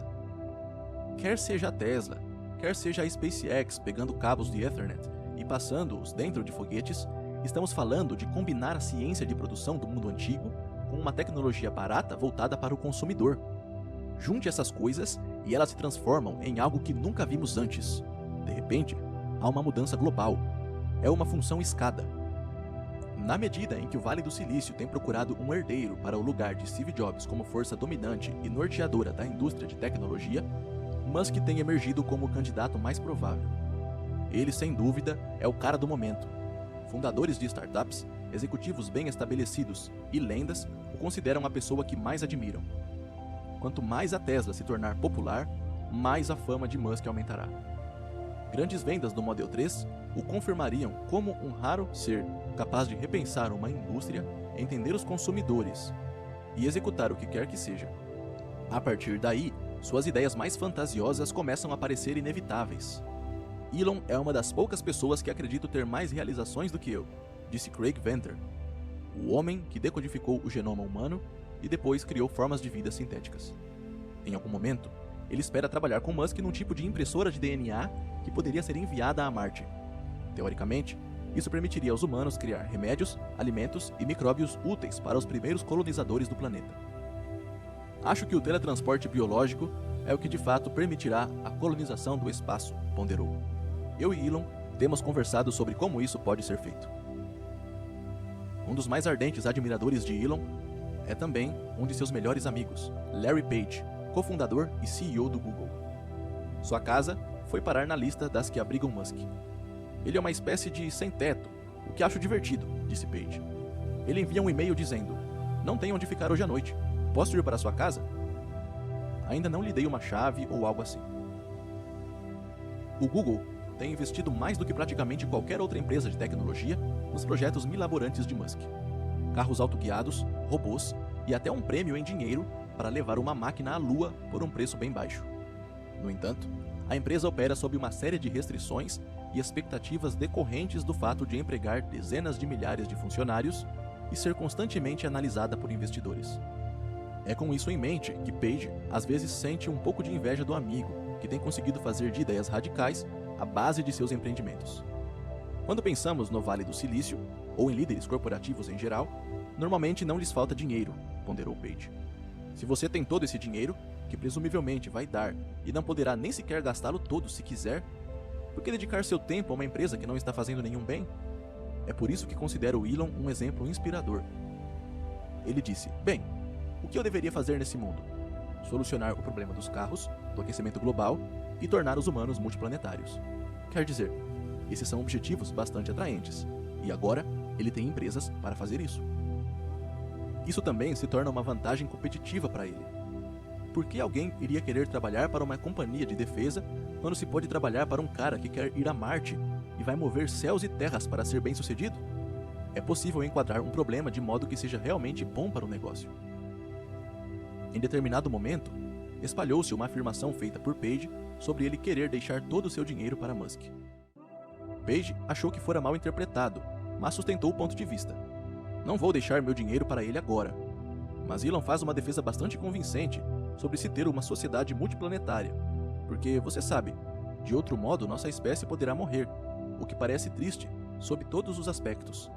Quer seja a Tesla, quer seja a SpaceX pegando cabos de Ethernet e passando-os dentro de foguetes, estamos falando de combinar a ciência de produção do mundo antigo com uma tecnologia barata voltada para o consumidor. Junte essas coisas e elas se transformam em algo que nunca vimos antes. De repente, há uma mudança global. É uma função escada. Na medida em que o Vale do Silício tem procurado um herdeiro para o lugar de Steve Jobs como força dominante e norteadora da indústria de tecnologia, Musk tem emergido como o candidato mais provável. Ele, sem dúvida, é o cara do momento. Fundadores de startups, executivos bem estabelecidos e lendas o consideram a pessoa que mais admiram. Quanto mais a Tesla se tornar popular, mais a fama de Musk aumentará. Grandes vendas do Model 3 o confirmariam como um raro ser capaz de repensar uma indústria, entender os consumidores e executar o que quer que seja. A partir daí, suas ideias mais fantasiosas começam a parecer inevitáveis. Elon é uma das poucas pessoas que acredito ter mais realizações do que eu, disse Craig Venter, o homem que decodificou o genoma humano e depois criou formas de vida sintéticas. Em algum momento, ele espera trabalhar com Musk num tipo de impressora de DNA que poderia ser enviada a Marte. Teoricamente, isso permitiria aos humanos criar remédios, alimentos e micróbios úteis para os primeiros colonizadores do planeta. Acho que o teletransporte biológico é o que de fato permitirá a colonização do espaço, ponderou. Eu e Elon temos conversado sobre como isso pode ser feito. Um dos mais ardentes admiradores de Elon é também um de seus melhores amigos, Larry Page, cofundador e CEO do Google. Sua casa foi parar na lista das que abrigam Musk. Ele é uma espécie de sem-teto, o que acho divertido, disse Page. Ele envia um e-mail dizendo: "Não tenho onde ficar hoje à noite. Posso ir para sua casa?" Ainda não lhe dei uma chave ou algo assim. O Google tem investido mais do que praticamente qualquer outra empresa de tecnologia nos projetos milaborantes de Musk. Carros autoguiados, robôs e até um prêmio em dinheiro para levar uma máquina à Lua por um preço bem baixo. No entanto, a empresa opera sob uma série de restrições e expectativas decorrentes do fato de empregar dezenas de milhares de funcionários e ser constantemente analisada por investidores. É com isso em mente que Page às vezes sente um pouco de inveja do amigo, que tem conseguido fazer de ideias radicais a base de seus empreendimentos. Quando pensamos no Vale do Silício, ou em líderes corporativos em geral, normalmente não lhes falta dinheiro, ponderou Page. Se você tem todo esse dinheiro, que presumivelmente vai dar e não poderá nem sequer gastá-lo todo se quiser, por que dedicar seu tempo a uma empresa que não está fazendo nenhum bem? É por isso que considero Elon um exemplo inspirador. Ele disse: "Bem, o que eu deveria fazer nesse mundo? Solucionar o problema dos carros, do aquecimento global e tornar os humanos multiplanetários. Quer dizer, esses são objetivos bastante atraentes, e agora ele tem empresas para fazer isso. Isso também se torna uma vantagem competitiva para ele. Por que alguém iria querer trabalhar para uma companhia de defesa quando se pode trabalhar para um cara que quer ir a Marte e vai mover céus e terras para ser bem-sucedido? É possível enquadrar um problema de modo que seja realmente bom para o negócio." Em determinado momento, espalhou-se uma afirmação feita por Page sobre ele querer deixar todo o seu dinheiro para Musk. Page achou que fora mal interpretado, mas sustentou o ponto de vista. "Não vou deixar meu dinheiro para ele agora." Mas Elon faz uma defesa bastante convincente sobre se ter uma sociedade multiplanetária, porque, você sabe, de outro modo nossa espécie poderá morrer, o que parece triste, sob todos os aspectos.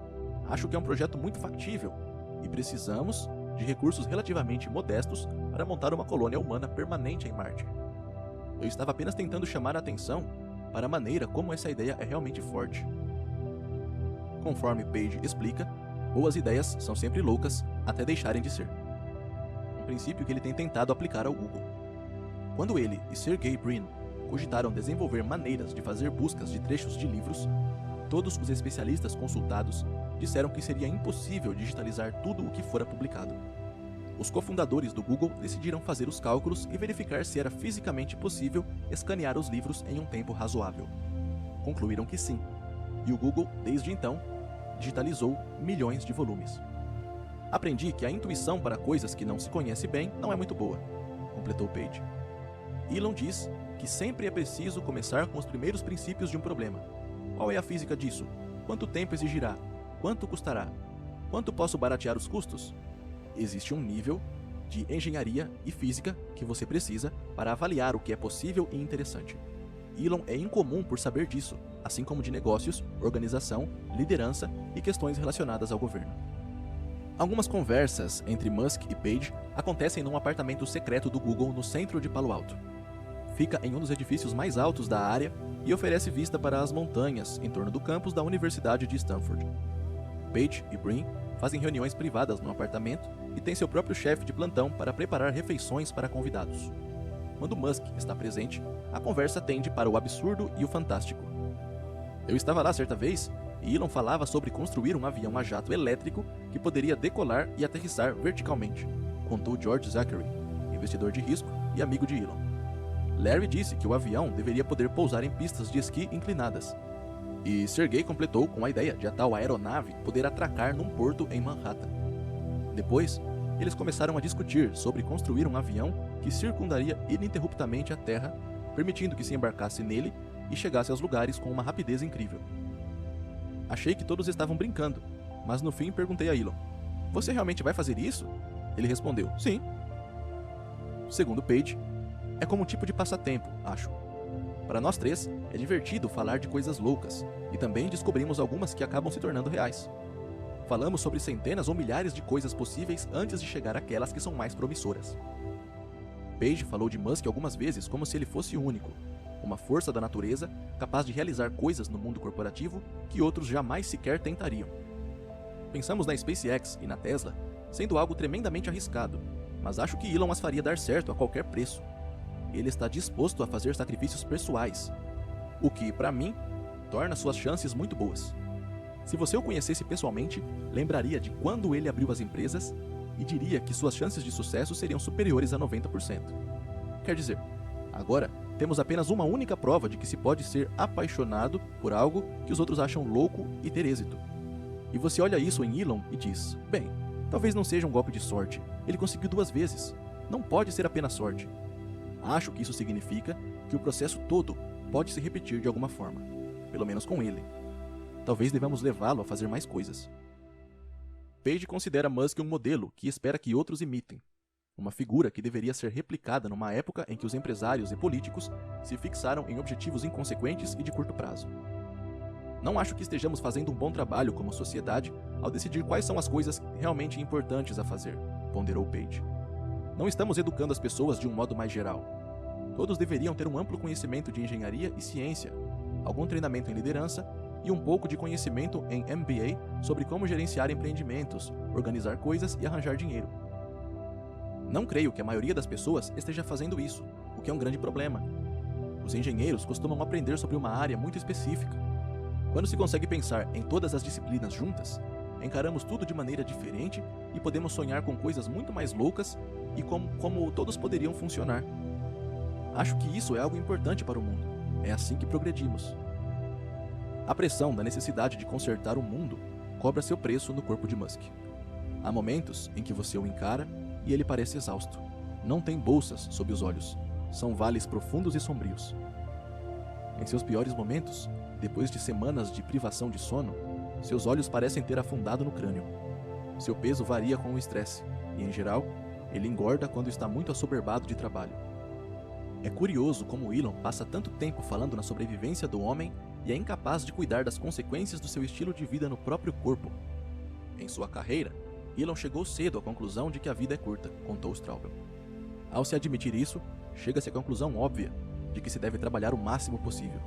Acho que é um projeto muito factível, e precisamos de recursos relativamente modestos para montar uma colônia humana permanente em Marte. Eu estava apenas tentando chamar a atenção para a maneira como essa ideia é realmente forte. Conforme Page explica, boas ideias são sempre loucas até deixarem de ser. Um princípio que ele tem tentado aplicar ao Google. Quando ele e Sergey Brin cogitaram desenvolver maneiras de fazer buscas de trechos de livros, todos os especialistas consultados disseram que seria impossível digitalizar tudo o que fora publicado. Os cofundadores do Google decidiram fazer os cálculos e verificar se era fisicamente possível escanear os livros em um tempo razoável. Concluíram que sim, e o Google, desde então, digitalizou milhões de volumes. "Aprendi que a intuição para coisas que não se conhece bem não é muito boa", completou Page. Elon diz que sempre é preciso começar com os primeiros princípios de um problema. Qual é a física disso? Quanto tempo exigirá? Quanto custará? Quanto posso baratear os custos? Existe um nível de engenharia e física que você precisa para avaliar o que é possível e interessante. Elon é incomum por saber disso, assim como de negócios, organização, liderança e questões relacionadas ao governo. Algumas conversas entre Musk e Page acontecem num apartamento secreto do Google no centro de Palo Alto. Fica em um dos edifícios mais altos da área e oferece vista para as montanhas em torno do campus da Universidade de Stanford. Page e Brin fazem reuniões privadas no apartamento e têm seu próprio chefe de plantão para preparar refeições para convidados. Quando Musk está presente, a conversa tende para o absurdo e o fantástico. "Eu estava lá certa vez e Elon falava sobre construir um avião a jato elétrico que poderia decolar e aterrissar verticalmente", contou George Zachary, investidor de risco e amigo de Elon. Larry disse que o avião deveria poder pousar em pistas de esqui inclinadas. E Sergei completou com a ideia de a tal aeronave poder atracar num porto em Manhattan. Depois, eles começaram a discutir sobre construir um avião que circundaria ininterruptamente a Terra, permitindo que se embarcasse nele e chegasse aos lugares com uma rapidez incrível. Achei que todos estavam brincando, mas no fim perguntei a Elon: "Você realmente vai fazer isso?" Ele respondeu: "Sim." Segundo Paige, é como um tipo de passatempo, acho. Para nós três, é divertido falar de coisas loucas, e também descobrimos algumas que acabam se tornando reais. Falamos sobre centenas ou milhares de coisas possíveis antes de chegar àquelas que são mais promissoras. Paige falou de Musk algumas vezes como se ele fosse único, uma força da natureza capaz de realizar coisas no mundo corporativo que outros jamais sequer tentariam. Pensamos na SpaceX e na Tesla sendo algo tremendamente arriscado, mas acho que Elon as faria dar certo a qualquer preço. Ele está disposto a fazer sacrifícios pessoais, o que, para mim, torna suas chances muito boas. Se você o conhecesse pessoalmente, lembraria de quando ele abriu as empresas e diria que suas chances de sucesso seriam superiores a 90%. Quer dizer, agora temos apenas uma única prova de que se pode ser apaixonado por algo que os outros acham louco e ter êxito. E você olha isso em Elon e diz: bem, talvez não seja um golpe de sorte, ele conseguiu 2 vezes, não pode ser apenas sorte. Acho que isso significa que o processo todo pode se repetir de alguma forma, pelo menos com ele. Talvez devamos levá-lo a fazer mais coisas. Paige considera Musk um modelo que espera que outros imitem, uma figura que deveria ser replicada numa época em que os empresários e políticos se fixaram em objetivos inconsequentes e de curto prazo. Não acho que estejamos fazendo um bom trabalho como sociedade ao decidir quais são as coisas realmente importantes a fazer, ponderou Paige. Não estamos educando as pessoas de um modo mais geral. Todos deveriam ter um amplo conhecimento de engenharia e ciência, algum treinamento em liderança e um pouco de conhecimento em MBA sobre como gerenciar empreendimentos, organizar coisas e arranjar dinheiro. Não creio que a maioria das pessoas esteja fazendo isso, o que é um grande problema. Os engenheiros costumam aprender sobre uma área muito específica. Quando se consegue pensar em todas as disciplinas juntas, encaramos tudo de maneira diferente e podemos sonhar com coisas muito mais loucas e como todos poderiam funcionar. Acho que isso é algo importante para o mundo. É assim que progredimos. A pressão da necessidade de consertar o mundo cobra seu preço no corpo de Musk. Há momentos em que você o encara e ele parece exausto. Não tem bolsas sob os olhos. São vales profundos e sombrios. Em seus piores momentos, depois de semanas de privação de sono, seus olhos parecem ter afundado no crânio. Seu peso varia com o estresse e, em geral, ele engorda quando está muito assoberbado de trabalho. É curioso como Elon passa tanto tempo falando na sobrevivência do homem e é incapaz de cuidar das consequências do seu estilo de vida no próprio corpo. Em sua carreira, Elon chegou cedo à conclusão de que a vida é curta, contou Straubel. Ao se admitir isso, chega-se à conclusão óbvia de que se deve trabalhar o máximo possível.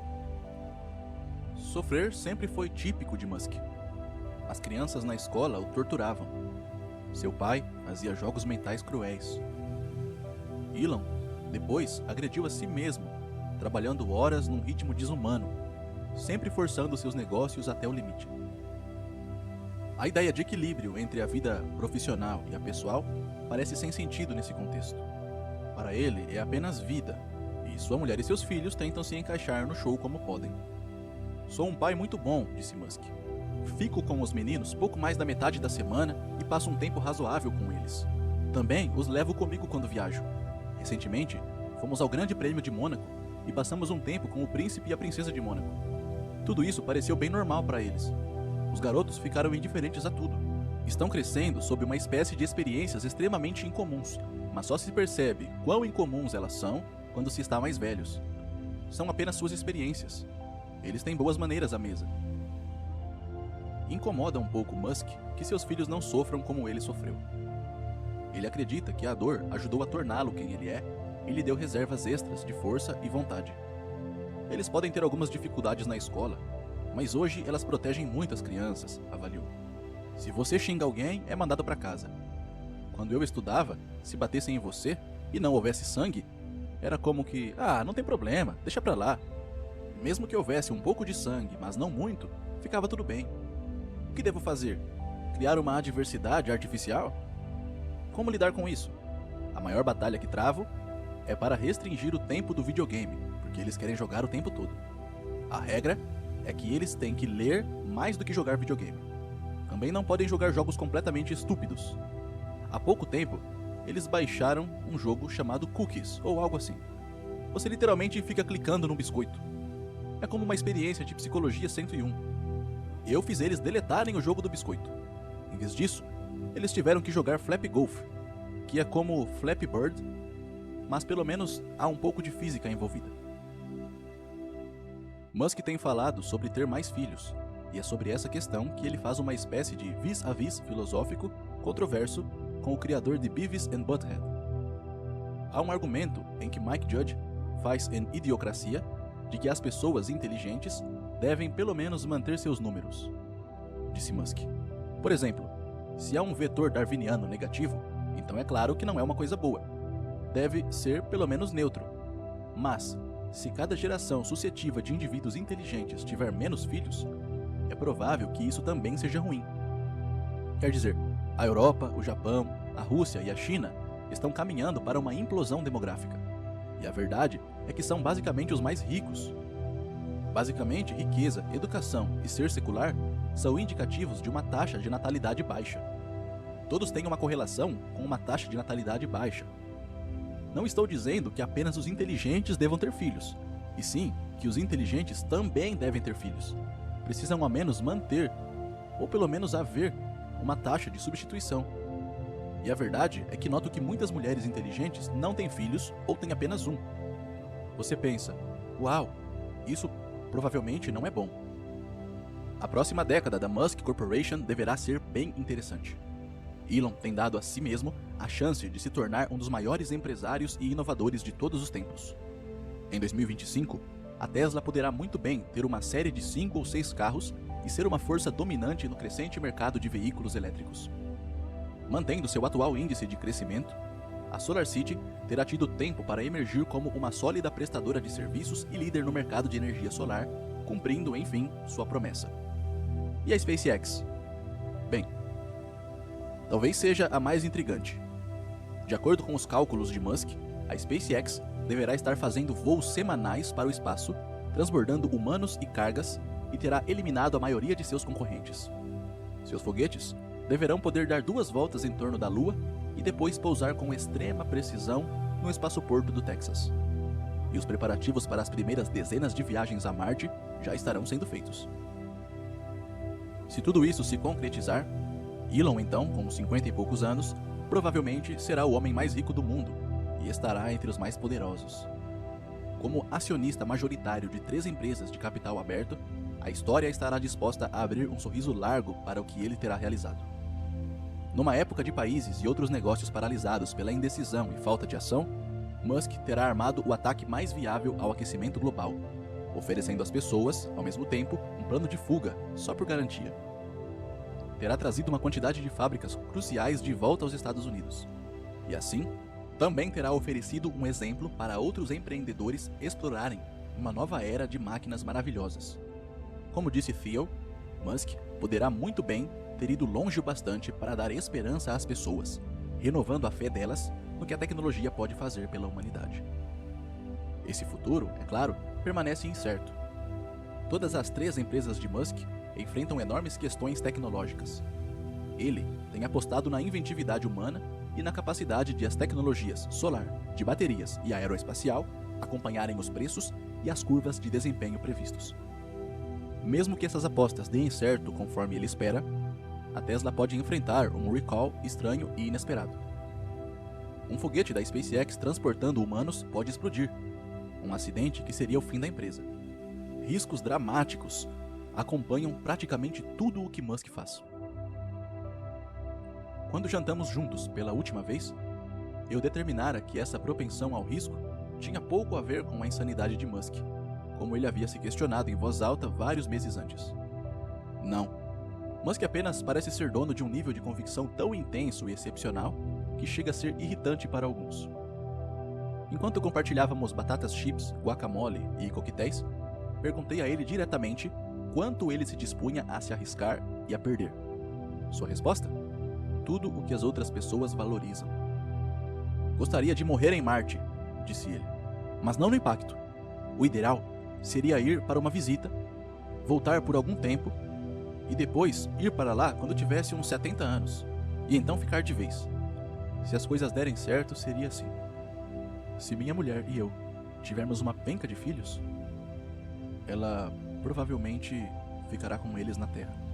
Sofrer sempre foi típico de Musk. As crianças na escola o torturavam. Seu pai fazia jogos mentais cruéis. Elon, depois, agrediu a si mesmo, trabalhando horas num ritmo desumano, sempre forçando seus negócios até o limite. A ideia de equilíbrio entre a vida profissional e a pessoal parece sem sentido nesse contexto. Para ele, é apenas vida, e sua mulher e seus filhos tentam se encaixar no show como podem. Sou um pai muito bom, disse Musk. Fico com os meninos pouco mais da metade da semana e passo um tempo razoável com eles. Também os levo comigo quando viajo. Recentemente, fomos ao Grande Prêmio de Mônaco e passamos um tempo com o príncipe e a princesa de Mônaco. Tudo isso pareceu bem normal para eles. Os garotos ficaram indiferentes a tudo. Estão crescendo sob uma espécie de experiências extremamente incomuns, mas só se percebe quão incomuns elas são quando se está mais velhos. São apenas suas experiências. Eles têm boas maneiras à mesa. Incomoda um pouco Musk que seus filhos não sofram como ele sofreu. Ele acredita que a dor ajudou a torná-lo quem ele é e lhe deu reservas extras de força e vontade. Eles podem ter algumas dificuldades na escola, mas hoje elas protegem muitas crianças, avaliou. Se você xinga alguém, é mandado para casa. Quando eu estudava, se batessem em você e não houvesse sangue, era como que, não tem problema, deixa pra lá. Mesmo que houvesse um pouco de sangue, mas não muito, ficava tudo bem. O que devo fazer? Criar uma adversidade artificial? Como lidar com isso? A maior batalha que travo é para restringir o tempo do videogame, porque eles querem jogar o tempo todo. A regra é que eles têm que ler mais do que jogar videogame. Também não podem jogar jogos completamente estúpidos. Há pouco tempo, eles baixaram um jogo chamado Cookies, ou algo assim. Você literalmente fica clicando num biscoito. É como uma experiência de psicologia 101. Eu fiz eles deletarem o jogo do biscoito. Em vez disso, eles tiveram que jogar Flappy Golf, que é como Flappy Bird, mas pelo menos há um pouco de física envolvida. Musk tem falado sobre ter mais filhos, e é sobre essa questão que ele faz uma espécie de vis-a-vis filosófico controverso com o criador de Beavis and Butthead. Há um argumento em que Mike Judge faz em Idiocracia de que as pessoas inteligentes devem pelo menos manter seus números, disse Musk. Por exemplo, se há um vetor darwiniano negativo, então é claro que não é uma coisa boa. Deve ser pelo menos neutro. Mas, se cada geração suscetível de indivíduos inteligentes tiver menos filhos, é provável que isso também seja ruim. Quer dizer, a Europa, o Japão, a Rússia e a China estão caminhando para uma implosão demográfica. E a verdade é que são basicamente os mais ricos. Basicamente, riqueza, educação e ser secular são indicativos de uma taxa de natalidade baixa. Todos têm uma correlação com uma taxa de natalidade baixa. Não estou dizendo que apenas os inteligentes devam ter filhos, e sim que os inteligentes também devem ter filhos. Precisam ao menos manter, ou pelo menos haver, uma taxa de substituição. E a verdade é que noto que muitas mulheres inteligentes não têm filhos ou têm apenas um. Você pensa, uau, isso provavelmente não é bom. A próxima década da Musk Corporation deverá ser bem interessante. Elon tem dado a si mesmo a chance de se tornar um dos maiores empresários e inovadores de todos os tempos. Em 2025, a Tesla poderá muito bem ter uma série de 5 ou 6 carros e ser uma força dominante no crescente mercado de veículos elétricos. Mantendo seu atual índice de crescimento, a SolarCity terá tido tempo para emergir como uma sólida prestadora de serviços e líder no mercado de energia solar, cumprindo, enfim, sua promessa. E a SpaceX? Bem, talvez seja a mais intrigante. De acordo com os cálculos de Musk, a SpaceX deverá estar fazendo voos semanais para o espaço, transbordando humanos e cargas, e terá eliminado a maioria de seus concorrentes. Seus foguetes deverão poder dar 2 voltas em torno da Lua e depois pousar com extrema precisão no espaçoporto do Texas. E os preparativos para as primeiras dezenas de viagens a Marte já estarão sendo feitos. Se tudo isso se concretizar, Elon, então, com 50 e poucos anos, provavelmente será o homem mais rico do mundo e estará entre os mais poderosos. Como acionista majoritário de 3 empresas de capital aberto, a história estará disposta a abrir um sorriso largo para o que ele terá realizado. Numa época de países e outros negócios paralisados pela indecisão e falta de ação, Musk terá armado o ataque mais viável ao aquecimento global, oferecendo às pessoas, ao mesmo tempo, um plano de fuga, só por garantia. Terá trazido uma quantidade de fábricas cruciais de volta aos Estados Unidos. E assim, também terá oferecido um exemplo para outros empreendedores explorarem uma nova era de máquinas maravilhosas. Como disse Thiel, Musk poderá muito bem ter ido longe o bastante para dar esperança às pessoas, renovando a fé delas no que a tecnologia pode fazer pela humanidade. Esse futuro, é claro, permanece incerto. Todas as 3 empresas de Musk enfrentam enormes questões tecnológicas. Ele tem apostado na inventividade humana e na capacidade de as tecnologias solar, de baterias e aeroespacial acompanharem os preços e as curvas de desempenho previstos. Mesmo que essas apostas deem certo conforme ele espera, a Tesla pode enfrentar um recall estranho e inesperado. Um foguete da SpaceX transportando humanos pode explodir, um acidente que seria o fim da empresa. Riscos dramáticos acompanham praticamente tudo o que Musk faz. Quando jantamos juntos pela última vez, eu determinara que essa propensão ao risco tinha pouco a ver com a insanidade de Musk, como ele havia se questionado em voz alta vários meses antes. Não. Musk apenas parece ser dono de um nível de convicção tão intenso e excepcional que chega a ser irritante para alguns. Enquanto compartilhávamos batatas chips, guacamole e coquetéis, perguntei a ele diretamente quanto ele se dispunha a se arriscar e a perder. Sua resposta? Tudo o que as outras pessoas valorizam. Gostaria de morrer em Marte, disse ele. Mas não no impacto. O ideal seria ir para uma visita, voltar por algum tempo e depois ir para lá quando tivesse uns 70 anos e então ficar de vez. Se as coisas derem certo, seria assim. Se minha mulher e eu tivermos uma penca de filhos, ela provavelmente ficará com eles na Terra.